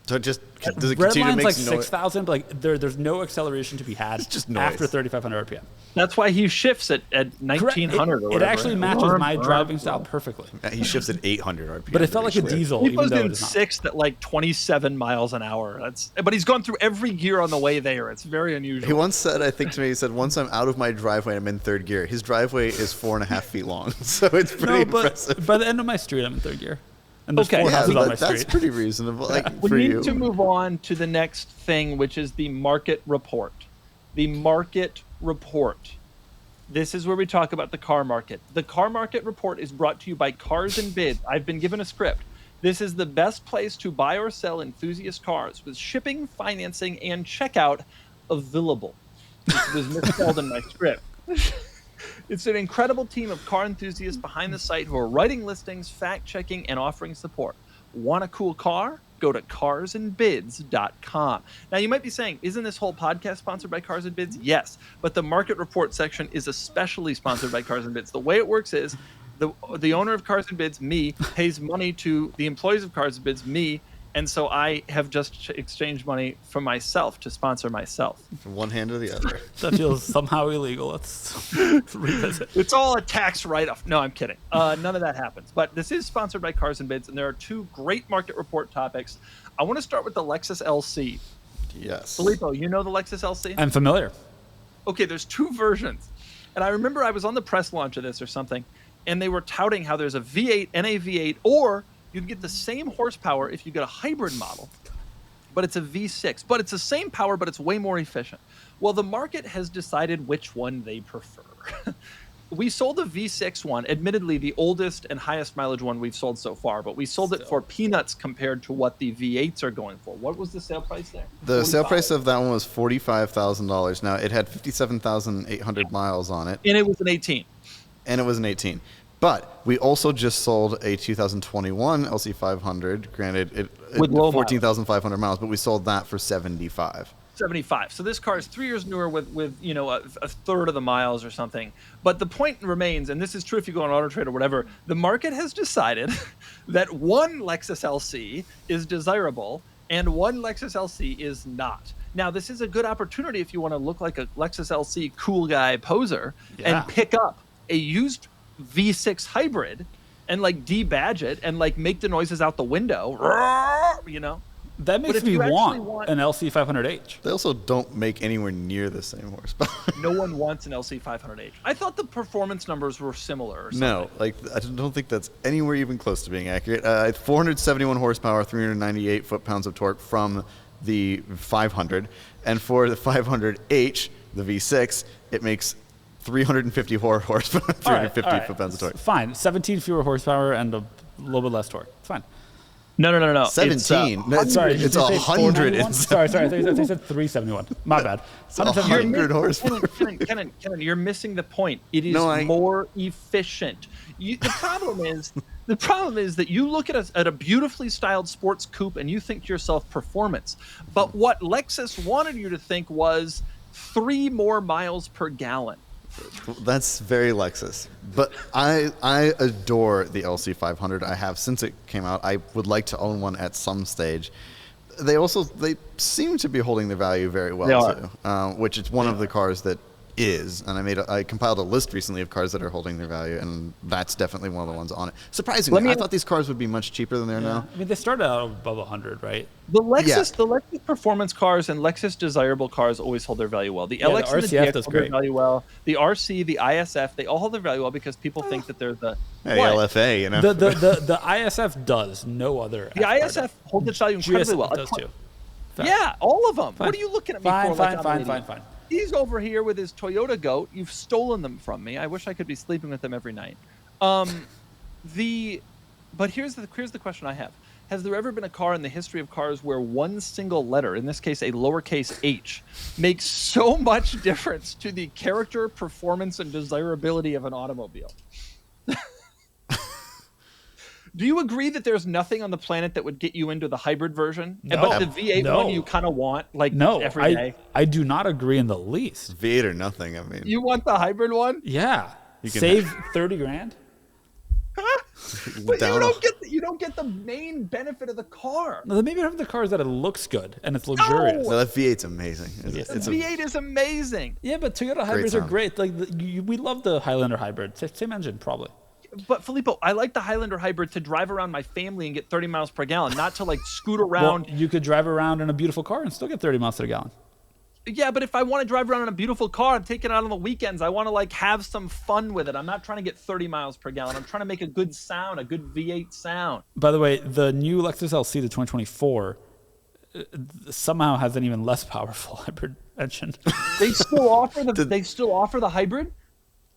So does it continue to make like noise? 6,000, but like there's no acceleration to be had just noise. after 3,500 RPM. That's why he shifts at 1,900 or whatever. It actually matches my driving style perfectly. He shifts at 800 RPM. But it felt like a diesel, He even goes though it in is not. sixth at like 27 miles an hour. But he's gone through every gear on the way there. It's very unusual. He once said, I think to me, he said, once I'm out of my driveway, I'm in third gear. His driveway is 4.5 feet long, so it's pretty impressive. By the end of my street, I'm in third gear. And there's Okay. 4 Yeah, houses on my that's street. pretty reasonable. Like We for need you. to move on to the next thing, which is the market report. The market report. This is where we talk about the car market. The car market report is brought to you by Cars and Bids. I've been given a script. This is the best place to buy or sell enthusiast cars with shipping, financing, and checkout available. This was misspelled in my script. It's an incredible team of car enthusiasts behind the site who are writing listings, fact-checking, and offering support. Want a cool car? Go to carsandbids.com. Now, you might be saying, isn't this whole podcast sponsored by Cars and Bids? Yes, but the market report section is especially sponsored by Cars and Bids. The way it works is the owner of Cars and Bids, me, pays money to the employees of Cars and Bids, me, and so I have just exchanged money from myself to sponsor myself. From one hand to the other. That feels somehow illegal. Let's revisit. It's all a tax write-off. No, I'm kidding. None of that happens. But this is sponsored by Cars and Bids, and there are 2 great market report topics. I want to start with the Lexus LC. Yes. Filippo, you know the Lexus LC? I'm familiar. Okay, there's 2 versions. And I remember I was on the press launch of this or something, and they were touting how there's a V8 and a V8, or you can get the same horsepower if you get a hybrid model, but it's a V6. But it's the same power, but it's way more efficient. Well, the market has decided which one they prefer. We sold the V6 one, admittedly the oldest and highest mileage one we've sold so far, but we sold it for peanuts compared to what the V8s are going for. What was the sale price there? The sale price of that one was $45,000. Now, it had 57,800 miles on it. And it was an 18. And it was an 18. But we also just sold a 2021 LC500. Granted, it With low 14,500 miles, but we sold that for 75. 75. So this car is 3 years newer with you know, a third of the miles or something. But the point remains, and this is true if you go on Auto Trade or whatever, the market has decided that one Lexus LC is desirable and one Lexus LC is not. Now, this is a good opportunity if you want to look like a Lexus LC cool guy poser and pick up a used V6 hybrid and like debadge it and like make the noises out the window, you know. That makes me want an LC500H. They also don't make anywhere near the same horsepower. No one wants an LC500H. I thought the performance numbers were similar or something. No, like I don't think that's anywhere even close to being accurate. 471 horsepower, 398 foot-pounds of torque from the 500, and for the 500H, the V6, it makes 350 horsepower, 350 foot-pounds of torque. Fine, 17 fewer horsepower and a little bit less torque. Fine. No. 17. Sorry, it's 100. Sorry, I said 371. My bad. 100 horsepower. Kenan, you're missing the point. It is more efficient. The problem is that you look at a beautifully styled sports coupe and you think to yourself performance. But what Lexus wanted you to think was 3 more miles per gallon. That's very Lexus. But I adore the LC500. I have since it came out. I would like to own one at some stage. They seem to be holding their value very well too, which is one of the cars that is. And I compiled a list recently of cars that are holding their value, and that's definitely one of the ones on it. Surprisingly, I thought these cars would be much cheaper than they are now. I mean, they started out above 100, right? The Lexus performance cars and Lexus desirable cars always hold their value well. The LX the and the RCF DX does hold their great. value well. The RC, the ISF, they all hold their value well because people think that they're the LFA, you know. The ISF does. No other. The ISF holds its value incredibly well. does too. Yeah, all of them. Fine. What are you looking at me for? Fine. He's over here with his Toyota Goat. You've stolen them from me. I wish I could be sleeping with them every night. But here's the question I have. Has there ever been a car in the history of cars where one single letter, in this case a lowercase h, makes so much difference to the character, performance, and desirability of an automobile? Do you agree that there's nothing on the planet that would get you into the hybrid version? No. But the V8 No. one you kind of want, like, No, every day? I do not agree in the least. V8 or nothing. I mean, You want the hybrid one? Yeah. can- Save 30 grand. But down you don't get the main benefit of the car. No, maybe have the car is that it looks good and it's luxurious. no, that V8's amazing. It's The V8 is amazing. Yeah, but Toyota hybrids are sound. great. Like we love the Highlander hybrid. Same engine, probably. But Filippo, I like the Highlander hybrid to drive around my family and get 30 miles per gallon, not to like scoot around. Well, you could drive around in a beautiful car and still get 30 miles to the gallon. Yeah, but if I want to drive around in a beautiful car, I'm taking it out on the weekends. I want to like have some fun with it. I'm not trying to get 30 miles per gallon. I'm trying to make a good sound, a good V8 sound. By the way, the new Lexus LC, the 2024, somehow has an even less powerful hybrid engine. They still offer the hybrid?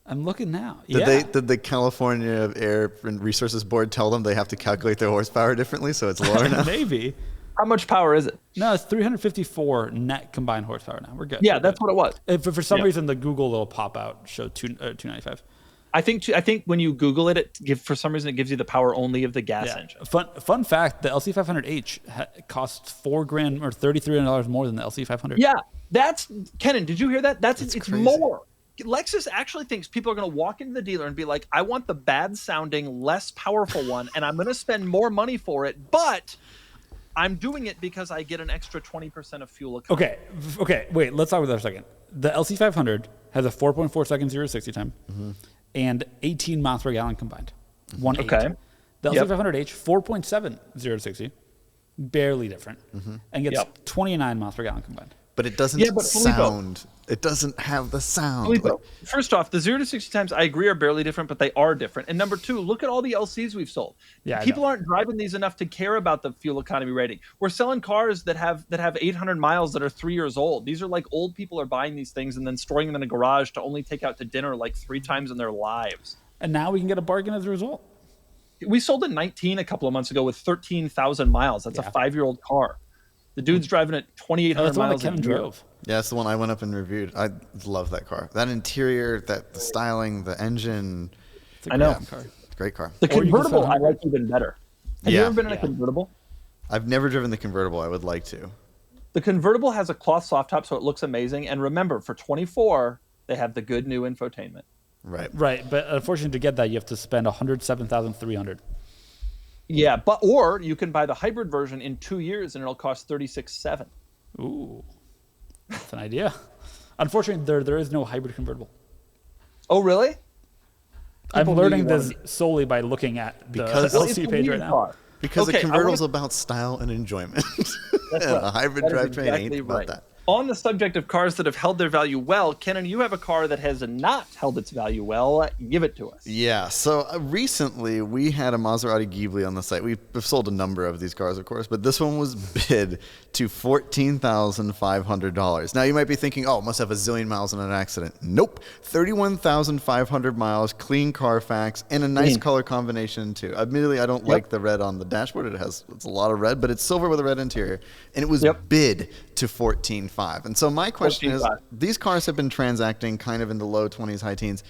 I'm looking now. Did the California Air and Resources Board tell them they have to calculate their horsepower differently, so it's lower now? Maybe. How much power is it? No, it's 354 net combined horsepower now. We're good. Yeah, We're that's good. what it was. If for some reason the Google little pop out showed 295. I think when you Google it, for some reason it gives you the power only of the gas engine. Fun fact: the LC500H costs $4 grand or $3,300 more than the LC500. Yeah, that's Kenan. Did you hear that? It's crazy. more. Lexus actually thinks people are going to walk into the dealer and be like, "I want the bad sounding, less powerful one, and I'm going to spend more money for it, but I'm doing it because I get an extra 20% of fuel economy." Okay. Wait. Let's talk about that for a second. The LC500 has a 4.4 second 0 to 60 time, and 18 miles per gallon combined. 1.8. Okay. The Yep. LC500H 4.7 0 to 60, barely different, and gets 29 miles per gallon combined. But it doesn't Yeah, but Filippo- sound. It doesn't have the sound. Filippo, first off, the 0 to 60 times I agree are barely different, but they are different. And number two, look at all the LCs we've sold. Yeah, I People know. aren't driving these enough to care about the fuel economy rating. We're selling cars that have 800 miles that are 3 years old. These are like old people are buying these things and then storing them in a garage to only take out to dinner like 3 times in their lives. And now we can get a bargain as a result. We sold a 19 a couple of months ago with 13,000 miles. That's a 5-year-old car. The dude's driving it 2,800 That's the one that miles a Kevin year. drove. Yeah, that's the one I went up and reviewed. I love that car. That interior, the styling, the engine. It's a I know. great car. Great car. The Or you can convertible spend I like even better. Have you Yeah. ever been in a Yeah. convertible? I've never driven the convertible. I would like to. The convertible has a cloth soft top, so it looks amazing. And remember, for 24, they have the good new infotainment. Right. Right, but unfortunately, to get that, you have to spend $107,300. Yeah, or you can buy the hybrid version in 2 years, and it'll cost $36,700. Ooh, that's an idea. Unfortunately, there is no hybrid convertible. Oh, really? I'm People knew learning you this wanted solely by looking at the Because- Well, it's LC a page right weird now. car. Because Okay, the I convertible's wanna- about style and enjoyment. That's and right. a hybrid That is drivetrain ain't exactly about right. that. On the subject of cars that have held their value well, Kenan, you have a car that has not held its value well. Give it to us. Yeah, so recently we had a Maserati Ghibli on the site. We've sold a number of these cars, of course, but this one was bid to $14,500. Now you might be thinking, oh, it must have a zillion miles in an accident. Nope, 31,500 miles, clean Carfax, and a nice Clean. color combination too. Admittedly, I don't like the red on the dashboard. It's a lot of red, but it's silver with a red interior, and it was bid to $14,500. And so my question is, 14,500. these cars have been transacting kind of in the low 20s, high teens.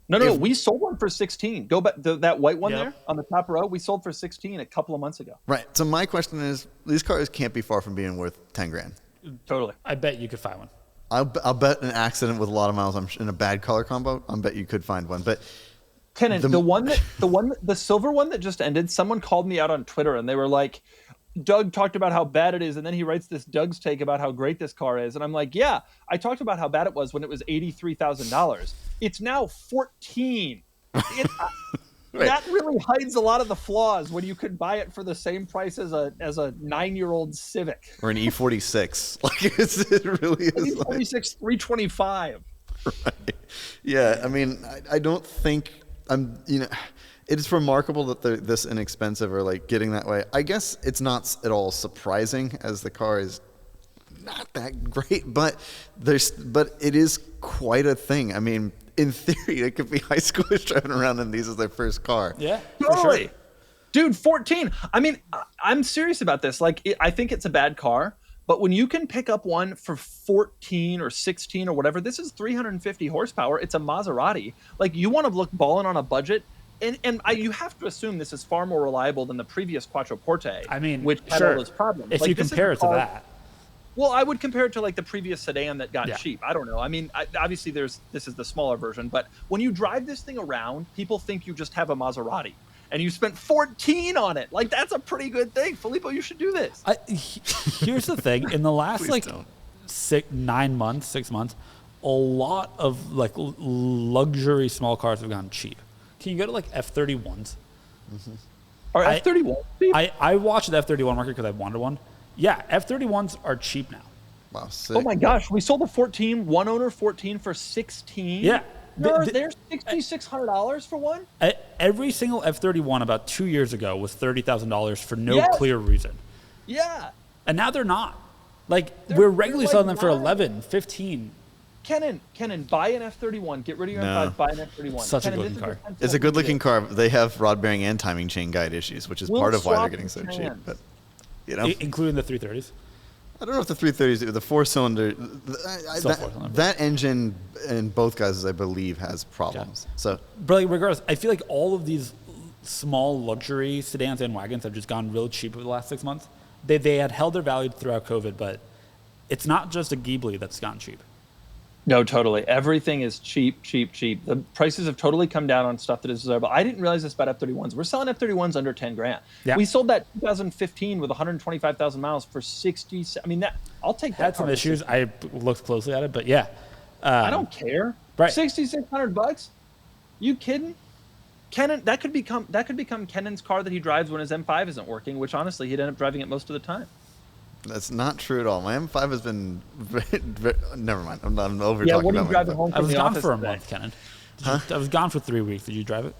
No, we sold one for 16. Go back that white one Yep. there on the top row. We sold for 16 a couple of months ago. Right. So my question is, these cars can't be far from being worth 10 grand. Totally. I bet you could find one. I'll bet an accident with a lot of miles in a bad color combo. I bet you could find one. But Kenan, the silver one that just ended, someone called me out on Twitter and they were like, Doug talked about how bad it is, and then he writes this Doug's take about how great this car is. And I'm like, yeah, I talked about how bad it was when it was $83,000. It's now 14. Right. That really hides a lot of the flaws when you could buy it for the same price as a 9-year-old Civic. or an E46. Like it really is. Like, 46 325. right. Yeah. I mean, I don't think it's remarkable that they're this inexpensive or like getting that way. I guess it's not at all surprising as the car is not that great, but it is quite a thing. I mean, in theory, it could be high schoolers driving around in these as their first car. Yeah, Totally. for sure. Dude, 14. I mean, I'm serious about this. Like, I think it's a bad car, but when you can pick up one for 14 or 16 or whatever, this is 350 horsepower. It's a Maserati. Like, you want to look balling on a budget, you have to assume this is far more reliable than the previous Quattroporte. I mean, which had sure. all those problems. If Like, you this is compare a it to car- that, Well, I would compare it to like the previous sedan that got Yeah. cheap. I don't know. I mean, obviously this is the smaller version, but when you drive this thing around, people think you just have a Maserati and you spent 14 on it. Like, that's a pretty good thing. Filippo, you should do this. here's the thing: in the last Please like don't. 6 months, a lot of like luxury small cars have gone cheap. Can you go to like F31s? Or I- F31. I watched the F31 market because I wanted one. Yeah, F31s are cheap now. Wow, sick. Oh my gosh, we sold the 14, one owner 14 for 16. Yeah. They're $6,600 for one. Every single F31 about 2 years ago was $30,000 for no Yes. clear reason. Yeah. And now they're not. Like, They're- we're regularly they're selling like them for 9. 11, 15. Kenan, buy an F31. Get rid of your No. M5, buy an F31. Such a Kenan, good this is car. your 10 It's a good looking car. They have rod bearing and timing chain guide issues, which is We'll part of why they're swap getting so the cheap. trans. But you know, Including the 330s. I don't know if the 330s, the 4-cylinder, Still 4-cylinder. that engine in both guys, I believe, has problems. So But like, regardless, I feel like all of these small luxury sedans and wagons have just gone real cheap over the last 6 months. They had held their value throughout COVID, but it's not just a Ghibli that's gone cheap. No, totally. Everything is cheap. The prices have totally come down on stuff that is desirable. I didn't realize this about F31s. We're selling F31s under 10 grand. Yeah. We sold that 2015 with 125,000 miles for 60. I mean, I'll take that. Had some car for issues. 60. I looked closely at it, but yeah. I don't care. Right. $6,600. You kidding? Kenan, that could become Kenan's car that he drives when his M5 isn't working, which honestly he'd end up driving it most of the time. that's not true at all. My M5 has been never mind. I'm over Yeah, talking what do you about drive my at M5. home I from was the gone office for a today? month, Kenan. I was gone for 3 weeks. Did you drive it?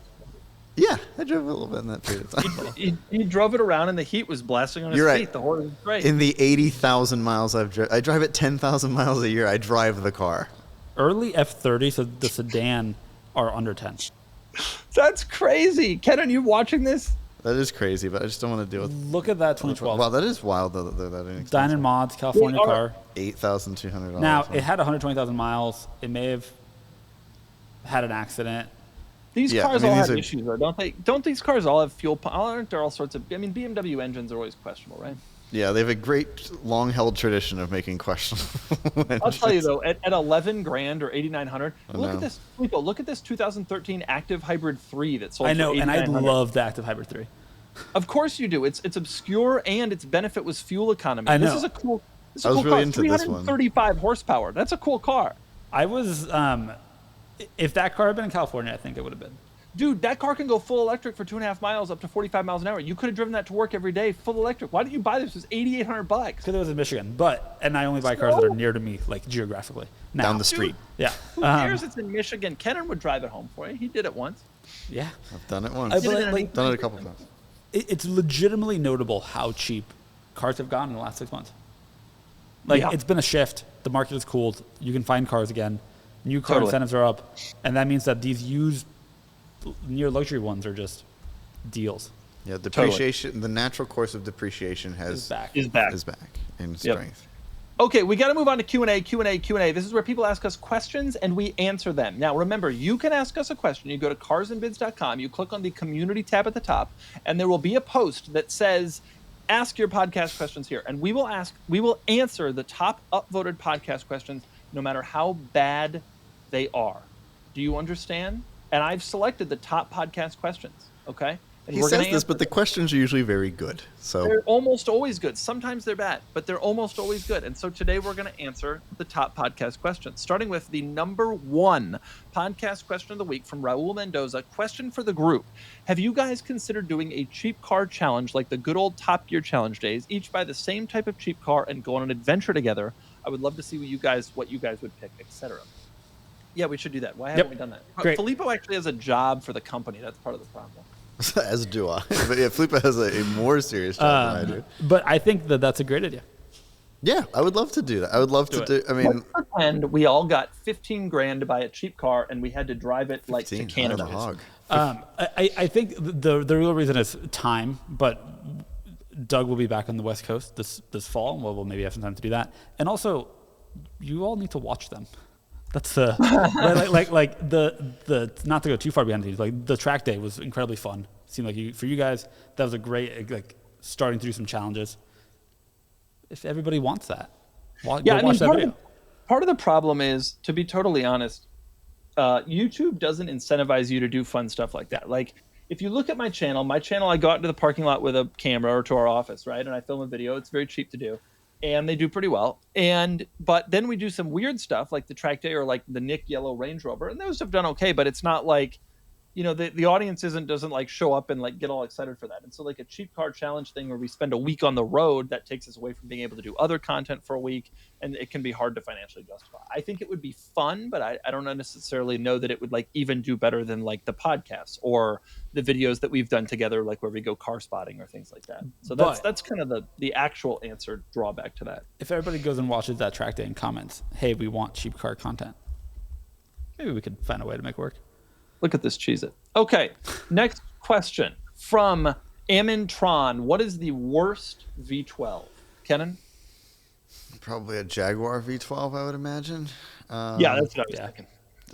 Yeah, I drove a little bit in that period of time. He drove it around and the heat was blasting on his You're right. feet. The horse was great. In the 80,000 miles I drive it 10,000 miles a year. I drive the car. Early F30, so the sedan, are under 10. That's crazy. Kenan, you watching this? That is crazy, but I just don't want to deal with. Look at that 2012. Wow, that is wild though. That they're that inexpensive. Dynon Mods, California They are- car. $8,200. Now, it had 120,000 miles. It may have had an accident. These Yeah, cars I mean, all these have are- issues, though, don't they? Don't these cars all have fuel pump? Aren't there all sorts of? I mean, BMW engines are always questionable, right? Yeah, they have a great long-held tradition of making questionable. I'll tell you though, at 11 grand or 8,900, look know. at this. Filippo, look at this 2013 Active Hybrid 3 that sold. I know, for and I 8,900. love the Active Hybrid 3. Of course you do. It's obscure and its benefit was fuel economy. I This know. is a cool. This is I a was cool really car. into this one. 335 horsepower. That's a cool car. I was, if that car had been in California, I think it would have been. Dude, that car can go full electric for 2.5 miles up to 45 miles an hour. You could have driven that to work every day, full electric. Why didn't you buy this? It was $8,800. Because it was in Michigan. And I only buy cars that are near to me, like geographically. Now, Down the street. Yeah. Who cares? It's in Michigan. Kenan would drive it home for you. He did it once. Yeah. I've done it once. I Did it but, in an like, Done it a couple times. It's legitimately notable how cheap cars have gone in the last 6 months. Like, Yeah. it's been a shift. The market has cooled. You can find cars again. New car Totally. incentives are up. And that means that these used near luxury ones are just deals. Yeah, depreciation. The natural course of depreciation Is back. Is back. is back in Yep. strength. Okay, we got to move on to Q&A. This is where people ask us questions and we answer them. Now, remember, you can ask us a question. You go to carsandbids.com, you click on the community tab at the top, and there will be a post that says, ask your podcast questions here. And we will answer the top upvoted podcast questions no matter how bad they are. Do you understand? And I've selected the top podcast questions, okay? And He we're gonna says this, answer but the questions are usually very good. So they're almost always good. Sometimes they're bad, but they're almost always good. And so today we're going to answer the top podcast questions, starting with the number one podcast question of the week from Raul Mendoza. Question for the group. Have you guys considered doing a cheap car challenge like the good old Top Gear challenge days, each buy the same type of cheap car and go on an adventure together? I would love to see what you guys would pick, etc. Yeah, we should do that. Why haven't we done that? Great. Filippo actually has a job for the company. That's part of the problem. as do I. But yeah, Felipe has a more serious job than I do. But I think that that's a great idea. Yeah, I would love to do that. I would love to Do do. I mean, Let's pretend we all got 15 grand to buy a cheap car and we had to drive it like to 15, Canada. I'm a hog. I think the real reason is time, but Doug will be back on the West Coast this fall. We'll maybe have some time to do that. And also, you all need to watch them. That's like the not to go too far behind these. Like the track day was incredibly fun. Seemed like for you guys that was a great like starting to do some challenges. If everybody wants that, watch that video. Part of the problem is, to be totally honest, YouTube doesn't incentivize you to do fun stuff like that. Like if you look at my channel, I go out into the parking lot with a camera or to our office, right? And I film a video. It's very cheap to do. And they do pretty well. But then we do some weird stuff like the track day or like the Nick Yellow Range Rover. And those have done okay, but it's not like, you know, the audience doesn't like show up and like get all excited for that. And so like a cheap car challenge thing where we spend a week on the road, that takes us away from being able to do other content for a week, and it can be hard to financially justify. I think it would be fun, but I don't necessarily know that it would like even do better than like the podcasts or the videos that we've done together, like where we go car spotting or things like that. So that's kind of the actual answer drawback to that. If everybody goes and watches that track day and comments, hey, we want cheap car content, maybe we could find a way to make it work. Look at this Cheez-It. Okay, next question from Amintron. What is the worst V12? Kenan? Probably a Jaguar V12, I would imagine. Yeah, that's what I was thinking.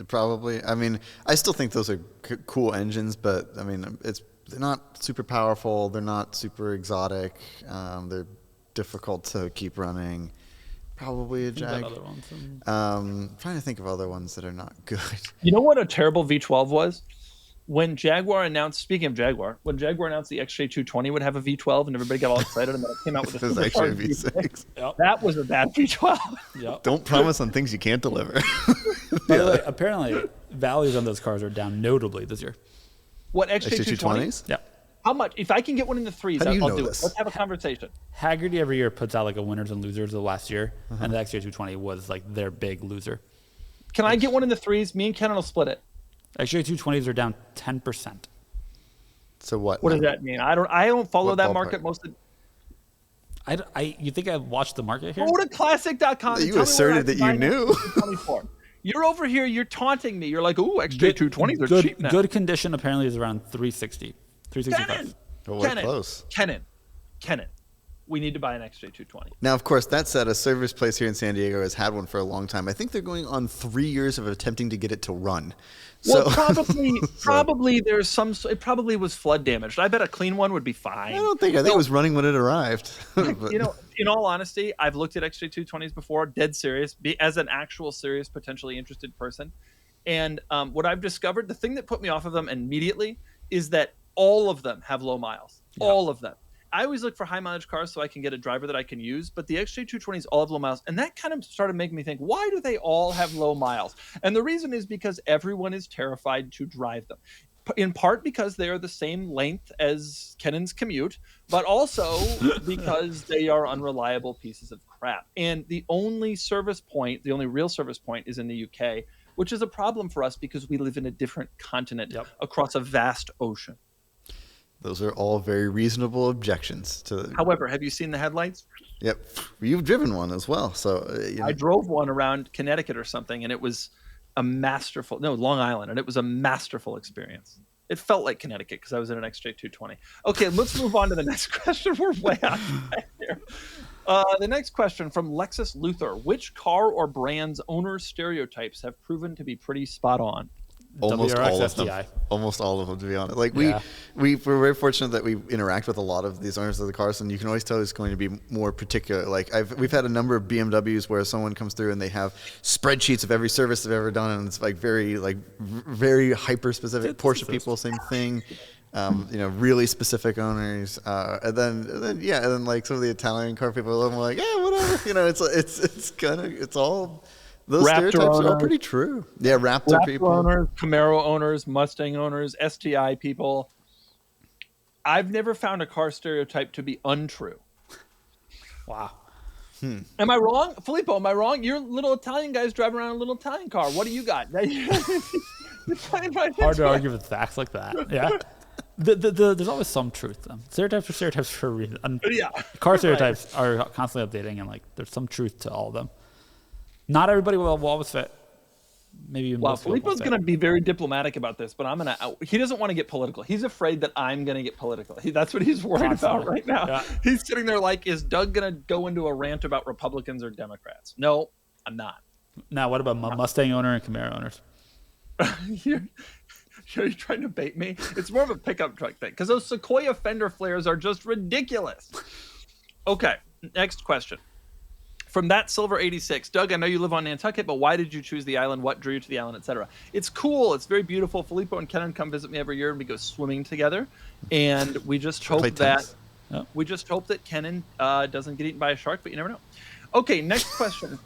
Probably. I mean, I still think those are cool engines, but I mean, they're not super powerful. They're not super exotic. They're difficult to keep running. Probably a Jag. Trying to think of other ones that are not good. You know what a terrible V12 was? When Jaguar announced, speaking of Jaguar, when Jaguar announced the XJ220 would have a V12 and everybody got all excited, and then it came out with a supercharged V6. Yep. That was a bad V12. Yep. Don't promise on things you can't deliver. By the way, apparently values on those cars are down notably this year. What, XJ220s? Yeah. How much? If I can get one in the threes, I'll do it. Let's have a conversation. Haggerty every year puts out like a winners and losers of the last year, and the XJ220 was like their big loser. Can I get one in the threes? Me and Kenan will split it. XJ220s are down 10%. So what? What does that mean? I don't follow that market most of. You think I've watched the market here? Go to classic.com. You asserted that you knew. You're over here. You're taunting me. You're like, ooh, XJ220s are cheap now. Good condition apparently is around 360. 365. Kenan, we need to buy an XJ220. Now, of course, that said, a service place here in San Diego has had one for a long time. I think they're going on 3 years of attempting to get it to run. Well, probably there's some. It probably was flood damaged. I bet a clean one would be fine. I think it was running when it arrived. You know, in all honesty, I've looked at XJ220s before, dead serious, as an actual serious, potentially interested person. And what I've discovered, the thing that put me off of them immediately is that all of them have low miles. Yeah. All of them. I always look for high mileage cars so I can get a driver that I can use, but the XJ220s all have low miles. And that kind of started making me think, why do they all have low miles? And the reason is because everyone is terrified to drive them. In part because they are the same length as Kenan's commute, but also because they are unreliable pieces of crap. And the only real service point is in the UK, which is a problem for us because we live in a different continent across a vast ocean. Those are all very reasonable objections to. However, have you seen the headlights? Yep, you've driven one as well. So I drove one around Connecticut or something, and it was Long Island, and it was a masterful experience. It felt like Connecticut because I was in an XJ220. Okay, let's move on to the next question. We're way out here. The next question from Lexus Luther: which car or brand's owner stereotypes have proven to be pretty spot on? Almost WRX all of STI. them. Almost all of them, to be honest. Like we're very fortunate that we interact with a lot of these owners of the cars, and you can always tell who's going to be more particular. Like we've had a number of BMWs where someone comes through and they have spreadsheets of every service they've ever done, and it's like very hyper specific. Porsche people, same thing. Really specific owners, and then like some of the Italian car people are like, yeah, whatever. It's all. Those Raptor stereotypes owners, are all pretty true. Yeah, Raptor people. Owners, Camaro owners, Mustang owners, STI people. I've never found a car stereotype to be untrue. Wow. Am I wrong? Filippo, am I wrong? You're little Italian guys driving around in a little Italian car. What do you got? Hard to argue with facts like that. Yeah. There's always some truth to them. Stereotypes are stereotypes for a reason. Car stereotypes are constantly updating, and like there's some truth to all of them. Not everybody will always fit. Maybe. Well, Filippo's going to be very diplomatic about this, but he doesn't want to get political. He's afraid that I'm going to get political. That's what he's worried about right now. Yeah. He's sitting there like, is Doug going to go into a rant about Republicans or Democrats? No, I'm not. Now, what about Mustang owner and Camaro owners? You're trying to bait me? It's more of a pickup truck thing because those Sequoia fender flares are just ridiculous. Okay, next question. From that Silver 86, Doug, I know you live on Nantucket, but why did you choose the island? What drew you to the island, etc.? It's cool. It's very beautiful. Filippo and Kenan come visit me every year, and we go swimming together. And we just hope that Kenan doesn't get eaten by a shark, but you never know. Okay, next question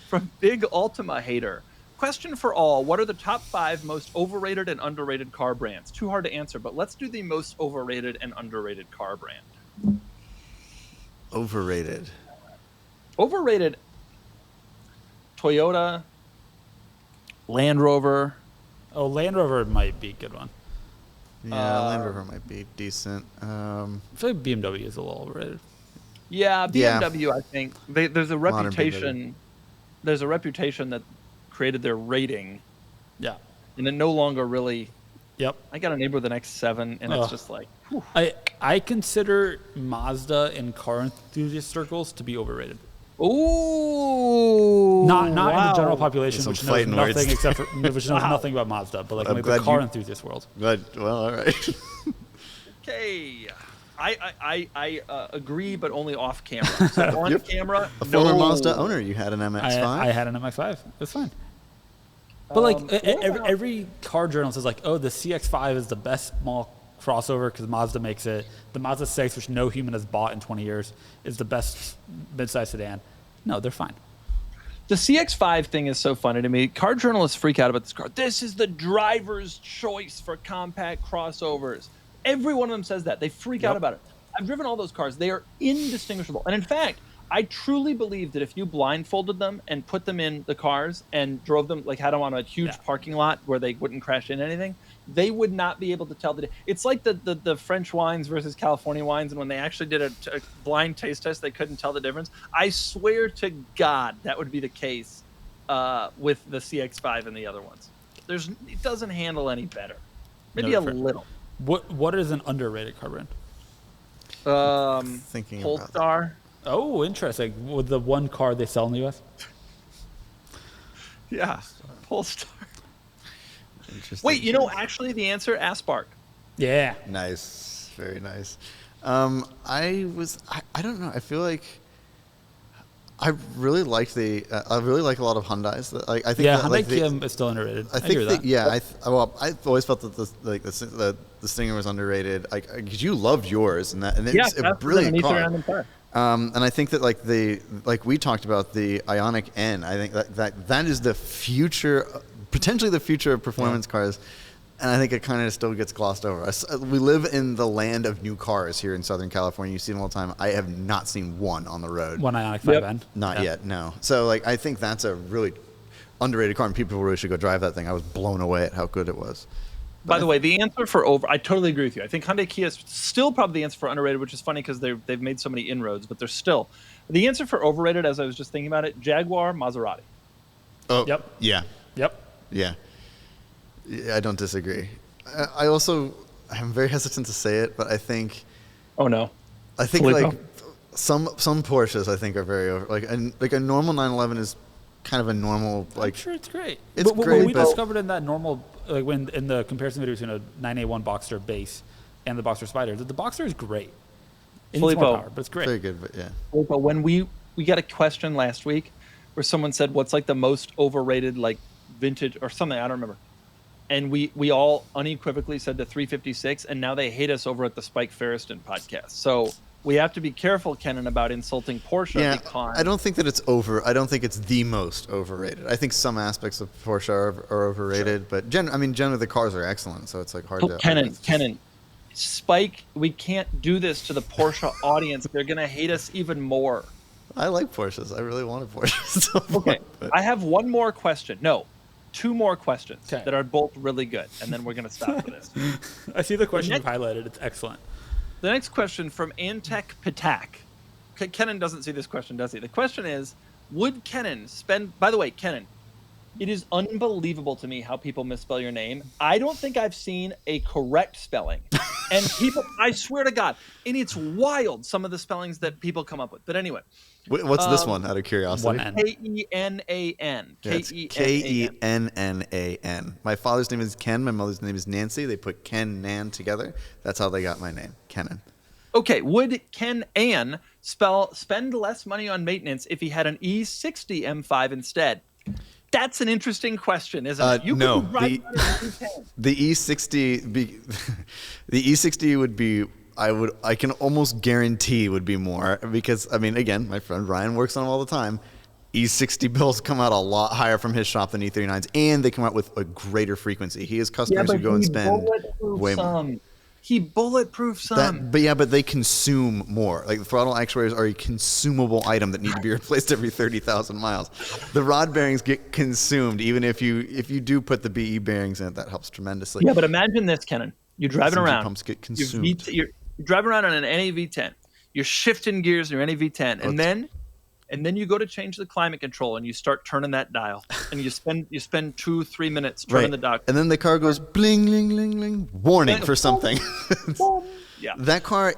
from Big Ultima Hater. Question for all. What are the top 5 most overrated and underrated car brands? Too hard to answer, but let's do the most overrated and underrated car brand. Overrated. Overrated. Toyota, Land Rover. Oh, Land Rover might be a good one. Yeah, Land Rover might be decent. I feel like BMW is a little overrated. Yeah, BMW. Yeah. I think there's a reputation. BMW. There's a reputation that created their rating. Yeah, and it no longer really. Yep. I got a neighbor with an X7, and it's just like. Whew. I consider Mazda in car enthusiast circles to be overrated. Ooh. Not in the general population, which knows nothing except for which knows nothing about Mazda, but like in the car enthusiast world. Well, all right. Okay. I agree, but only off camera. So on camera, a former Mazda owner. You had an MX-5. I had an MX-5. It's fine. But like every car journalist is like, oh, the CX-5 is the best small crossover because Mazda makes it. The Mazda 6, which no human has bought in 20 years, is the best midsize sedan. No, they're fine. The CX-5 thing is so funny to me. Car journalists freak out about this car. This is the driver's choice for compact crossovers. Every one of them says that. They freak out about it. I've driven all those cars. They are indistinguishable. And in fact, I truly believe that if you blindfolded them and put them in the cars and drove them, like had them on a huge parking lot where they wouldn't crash into anything, they would not be able to tell the difference. It's like the French wines versus California wines, and when they actually did a blind taste test, they couldn't tell the difference. I swear to God that would be the case with the CX-5 and the other ones. It doesn't handle any better. Maybe a little. What is an underrated car brand? Thinking Polestar. Oh, interesting. With the one car they sell in the U.S. Yeah, Polestar. Interesting. Wait, actually the answer, Aspark. Yeah. Nice. Very nice. I don't know. I feel like I really like I really like a lot of Hyundais. I think Hyundai Kia is still underrated. I agree with that. I've always felt that the Stinger was underrated. Because you loved yours, and it's a brilliant car. And I think that like we talked about the Ioniq N. I think that is the future, potentially the future of performance cars. And I think it kind of still gets glossed over. We live in the land of new cars here in Southern California. You see them all the time. I have not seen one on the road. One Ioniq 5N? Not yet, no. So I think that's a really underrated car, and people really should go drive that thing. I was blown away at how good it was. By the way, the answer for I totally agree with you. I think Hyundai Kia is still probably the answer for underrated, which is funny because they've made so many inroads, but they're still. The answer for overrated, as I was just thinking about it, Jaguar, Maserati. Oh, yep. Yeah. Yep. Yeah. I don't disagree. I'm very hesitant to say it, but I think. Oh no. I think Filippo? Some Porsches I think are very over. Like a normal 911 is kind of a normal I'm sure it's great. It's great. When we discovered in that normal when in the comparison video between a 981 Boxster base and the Boxster Spider, the Boxster is great. It needs more power, but it's great. Very good, but yeah. Filippo, when we got a question last week where someone said, "What's like the most overrated vintage or something?" I don't remember. And we all unequivocally said the 356, and now they hate us over at the Spike Ferriston podcast. So we have to be careful, Kenan, about insulting Porsche. Yeah, because I don't think that it's I don't think it's the most overrated. I think some aspects of Porsche are overrated, but generally the cars are excellent, so it's hard to. Kenan, Spike, we can't do this to the Porsche audience. They're gonna hate us even more. I like Porsches. I really wanted Porsches. Okay, I have one more question. No. 2 more questions that are both really good, and then we're going to stop for this. I see the question you've highlighted. It's excellent. The next question from Antek Patak. Kenan doesn't see this question, does he? The question is, would Kenan spend... By the way, Kenan, It is unbelievable to me how people misspell your name. I don't think I've seen a correct spelling. And people, I swear to God, and it's wild, some of the spellings that people come up with. But anyway. What's this one, out of curiosity? One N. Kenan. It's Kennan. My father's name is Ken. My mother's name is Nancy. They put Ken Nan together. That's how they got my name, Kenan. Okay, would Kenan spend less money on maintenance if he had an E60 M5 instead? That's an interesting question, isn't it? No, the E60 the E60 would be. I can almost guarantee would be more, because I mean, again, my friend Ryan works on them all the time. E60 bills come out a lot higher from his shop than E39s, and they come out with a greater frequency. He has customers who go and spend way more. He bulletproof some. But they consume more. Like the throttle actuators are a consumable item that need to be replaced every 30,000 miles. The rod bearings get consumed, even if you do put the BE bearings in it. That helps tremendously. Yeah, but imagine this, Kenan. You're driving around. Pumps get consumed. You're driving around on an NAV10. You're shifting gears in your NAV10, and then you go to change the climate control, and you start turning that dial, and you spend 2-3 minutes turning the dial. And then the car goes bling, bling, bling, bling, warning for something. Yeah. That car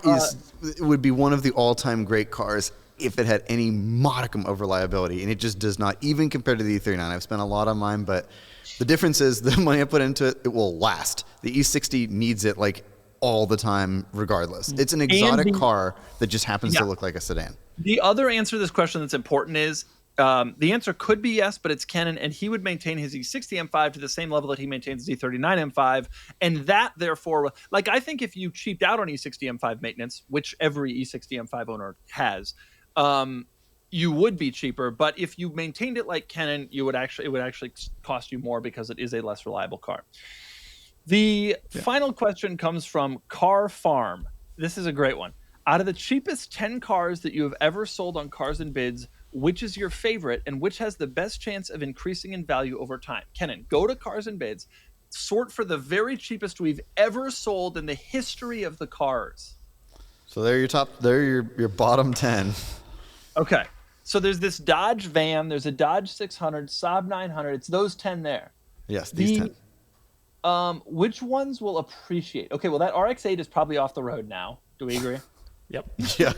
would be one of the all-time great cars if it had any modicum of reliability, and it just does not, even compared to the E39. I've spent a lot on mine, but the difference is the money I put into it, it will last. The E60 needs it like all the time regardless. It's an exotic car that just happens to look like a sedan. The other answer to this question that's important is the answer could be yes, but it's Kenan, and he would maintain his E60 M5 to the same level that he maintains his E39 M5, and that therefore, like, I think if you cheaped out on E60 M5 maintenance, which every E60 M5 owner has, you would be cheaper. But if you maintained it like Kenan, it would actually cost you more because it is a less reliable car. The final question comes from Car Farm. This is a great one. Out of the cheapest 10 cars that you have ever sold on Cars and Bids, which is your favorite and which has the best chance of increasing in value over time? Kenan, go to Cars and Bids, sort for the very cheapest we've ever sold in the history of the cars. So they're your bottom 10. Okay. So there's this Dodge van, there's a Dodge 600, Saab 900. It's those 10 there. Yes, these 10. Which ones will appreciate? Okay, well, that RX-8 is probably off the road now. Do we agree? Yep. Yeah.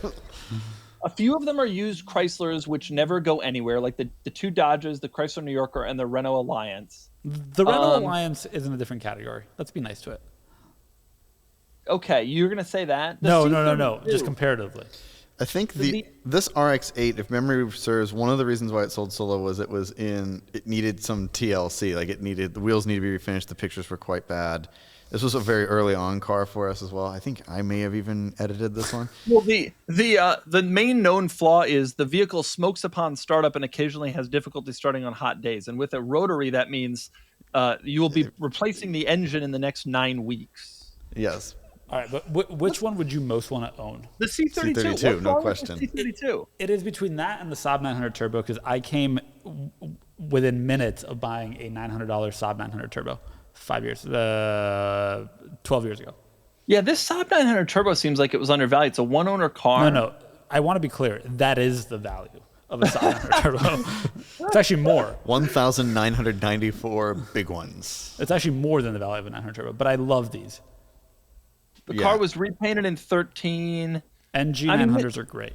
A few of them are used Chryslers, which never go anywhere, like the two Dodges, the Chrysler New Yorker, and the Renault Alliance. The Renault Alliance is in a different category. Let's be nice to it. Okay, you're going to say that? No. Just comparatively. I think this RX-8, if memory serves, one of the reasons why it sold solo was it needed some TLC. Like the wheels need to be refinished. The pictures were quite bad. This was a very early on car for us as well. I think I may have even edited this one. Well, the main known flaw is the vehicle smokes upon startup and occasionally has difficulty starting on hot days. And with a rotary, that means you will be replacing the engine in the next 9 weeks. Yes. All right, but which one would you most want to own? The C32. C32, no question. C32. It is between that and the Saab 900 Turbo, because I came within minutes of buying a $900 Saab 900 Turbo 12 years ago. Yeah, this Saab 900 Turbo seems like it was undervalued. It's a one-owner car. No. I want to be clear. That is the value of a Saab 900 Turbo. It's actually more. 1,994 big ones. It's actually more than the value of a 900 Turbo, but I love these. The car was repainted in 13. NG 900s are great.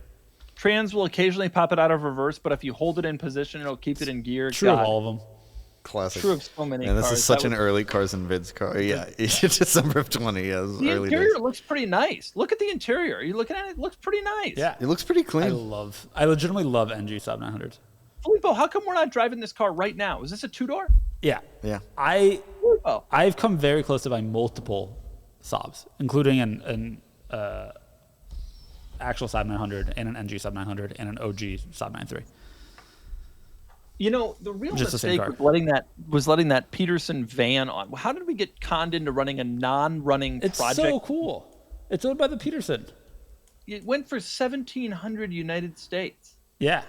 Trans will occasionally pop it out of reverse, but if you hold it in position, it'll keep it in gear. True of all of them. Classic. True of so many cars. This is such an early Cars and Vids car. Yeah, December of 20. Yeah, the early interior days. looks pretty nice. Look at the interior. Are you looking at it? It looks pretty nice. Yeah. It looks pretty clean. I legitimately love NG Saab 900s. Filippo, how come we're not driving this car right now? Is this a two-door? Yeah. Yeah. I've come very close to buying multiple Saabs, including an actual Saab 900 and an NG Saab 900 and an OG Saab 93. You know, the real Just mistake was letting that Peterson van on. How did we get conned into running a non-running project? It's so cool. It's owned by the Peterson. It went for $1,700 United States. Yeah.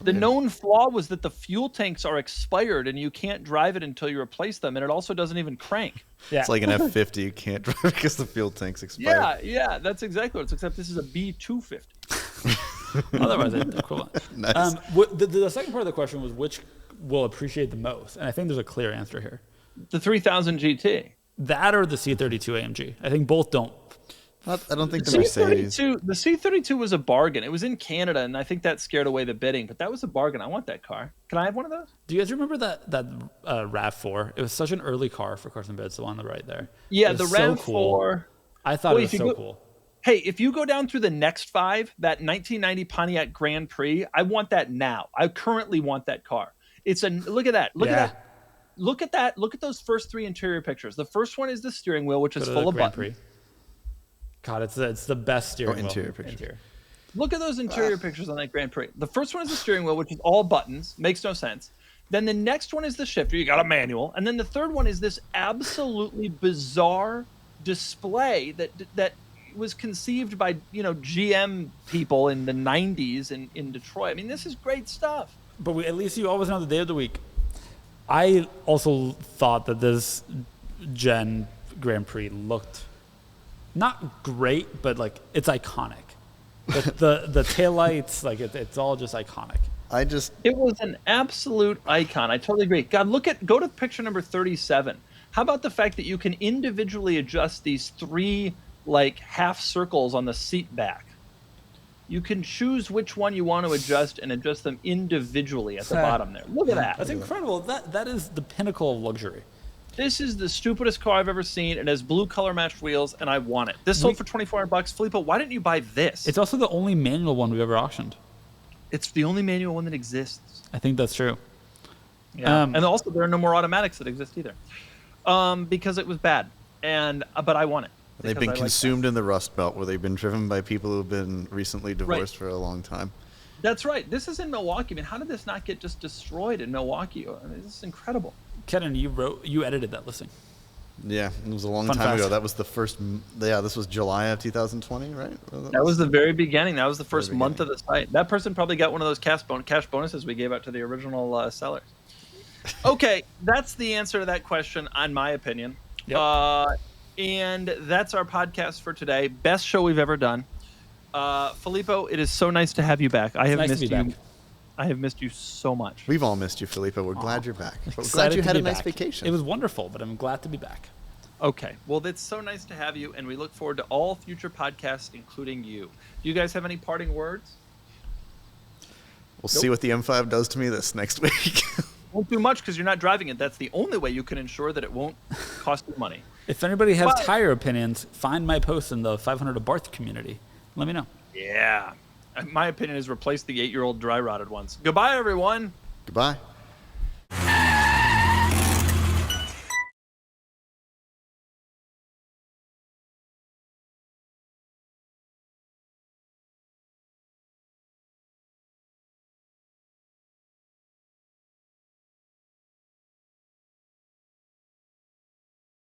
The known flaw was that the fuel tanks are expired and you can't drive it until you replace them, and it also doesn't even crank. Yeah. It's like an F50 you can't drive because the fuel tank's expired. Yeah, that's exactly what it's, except this is a B250. Otherwise, they're cool. Nice. The second part of the question was which will appreciate the most? And I think there's a clear answer here. The 3000 GT. That or the C32 AMG. I think both don't. I don't think the Mercedes. The C32 was a bargain. It was in Canada, and I think that scared away the bidding. But that was a bargain. I want that car. Can I have one of those? Do you guys remember that RAV4? It was such an early car for Carson Beds, the one on the right there. Yeah, the RAV4. Cool. I thought it was so cool. Hey, if you go down through the next 5, that 1990 Pontiac Grand Prix, I want that now. I currently want that car. Look at that. Look at that. Look at that. Look at those first 3 interior pictures. The first one is the steering wheel, which is full of buttons. God, it's the best steering wheel. Interior picture. Look at those interior pictures on that Grand Prix. The first one is the steering wheel, which is all buttons. Makes no sense. Then the next one is the shifter. You got a manual. And then the third one is this absolutely bizarre display that was conceived by, GM people in the 90s in Detroit. I mean, this is great stuff. But at least you always know the day of the week. I also thought that this Gen Grand Prix looked not great, but like it's iconic. The taillights, like it's all just iconic. It was an absolute icon. I totally agree. God, go to picture number 37. How about the fact that you can individually adjust these 3 like half circles on the seat back? You can choose which one you want to adjust and adjust them individually at the bottom there. Look at that. That's incredible. That is the pinnacle of luxury. This is the stupidest car I've ever seen. It has blue color matched wheels, and I want it. This sold for $2,400. Filippo, why didn't you buy this? It's also the only manual one we've ever auctioned. It's the only manual one that exists. I think that's true. Yeah. And also, there are no more automatics that exist either, because it was bad. But I want it. They've been consumed in the Rust Belt, where they've been driven by people who've been recently divorced for a long time. That's right. This is in Milwaukee. I mean, how did this not get just destroyed in Milwaukee? I mean, this is incredible. Kenan, you edited that listing. Yeah, it was a long time ago. That was the first. Yeah, this was July of 2020, right? That was the very beginning. That was the first month of the site. That person probably got one of those cash bonuses we gave out to the original sellers. Okay, that's the answer to that question, in my opinion. Yep. And that's our podcast for today. Best show we've ever done. Filippo, it is so nice to have you back. I have missed you. I have missed you so much. We've all missed you, Filippo. We're glad you're back. We're glad you had a nice vacation. It was wonderful, but I'm glad to be back. Okay. Well, it's so nice to have you, and we look forward to all future podcasts, including you. Do you guys have any parting words? We'll see what the M5 does to me this next week. Won't do much because you're not driving it. That's the only way you can ensure that it won't cost you money. If anybody has tire opinions, find my post in the 500 of Barth community. Let me know. Yeah. My opinion is replace the 8-year-old dry rotted ones. Goodbye, everyone. Goodbye.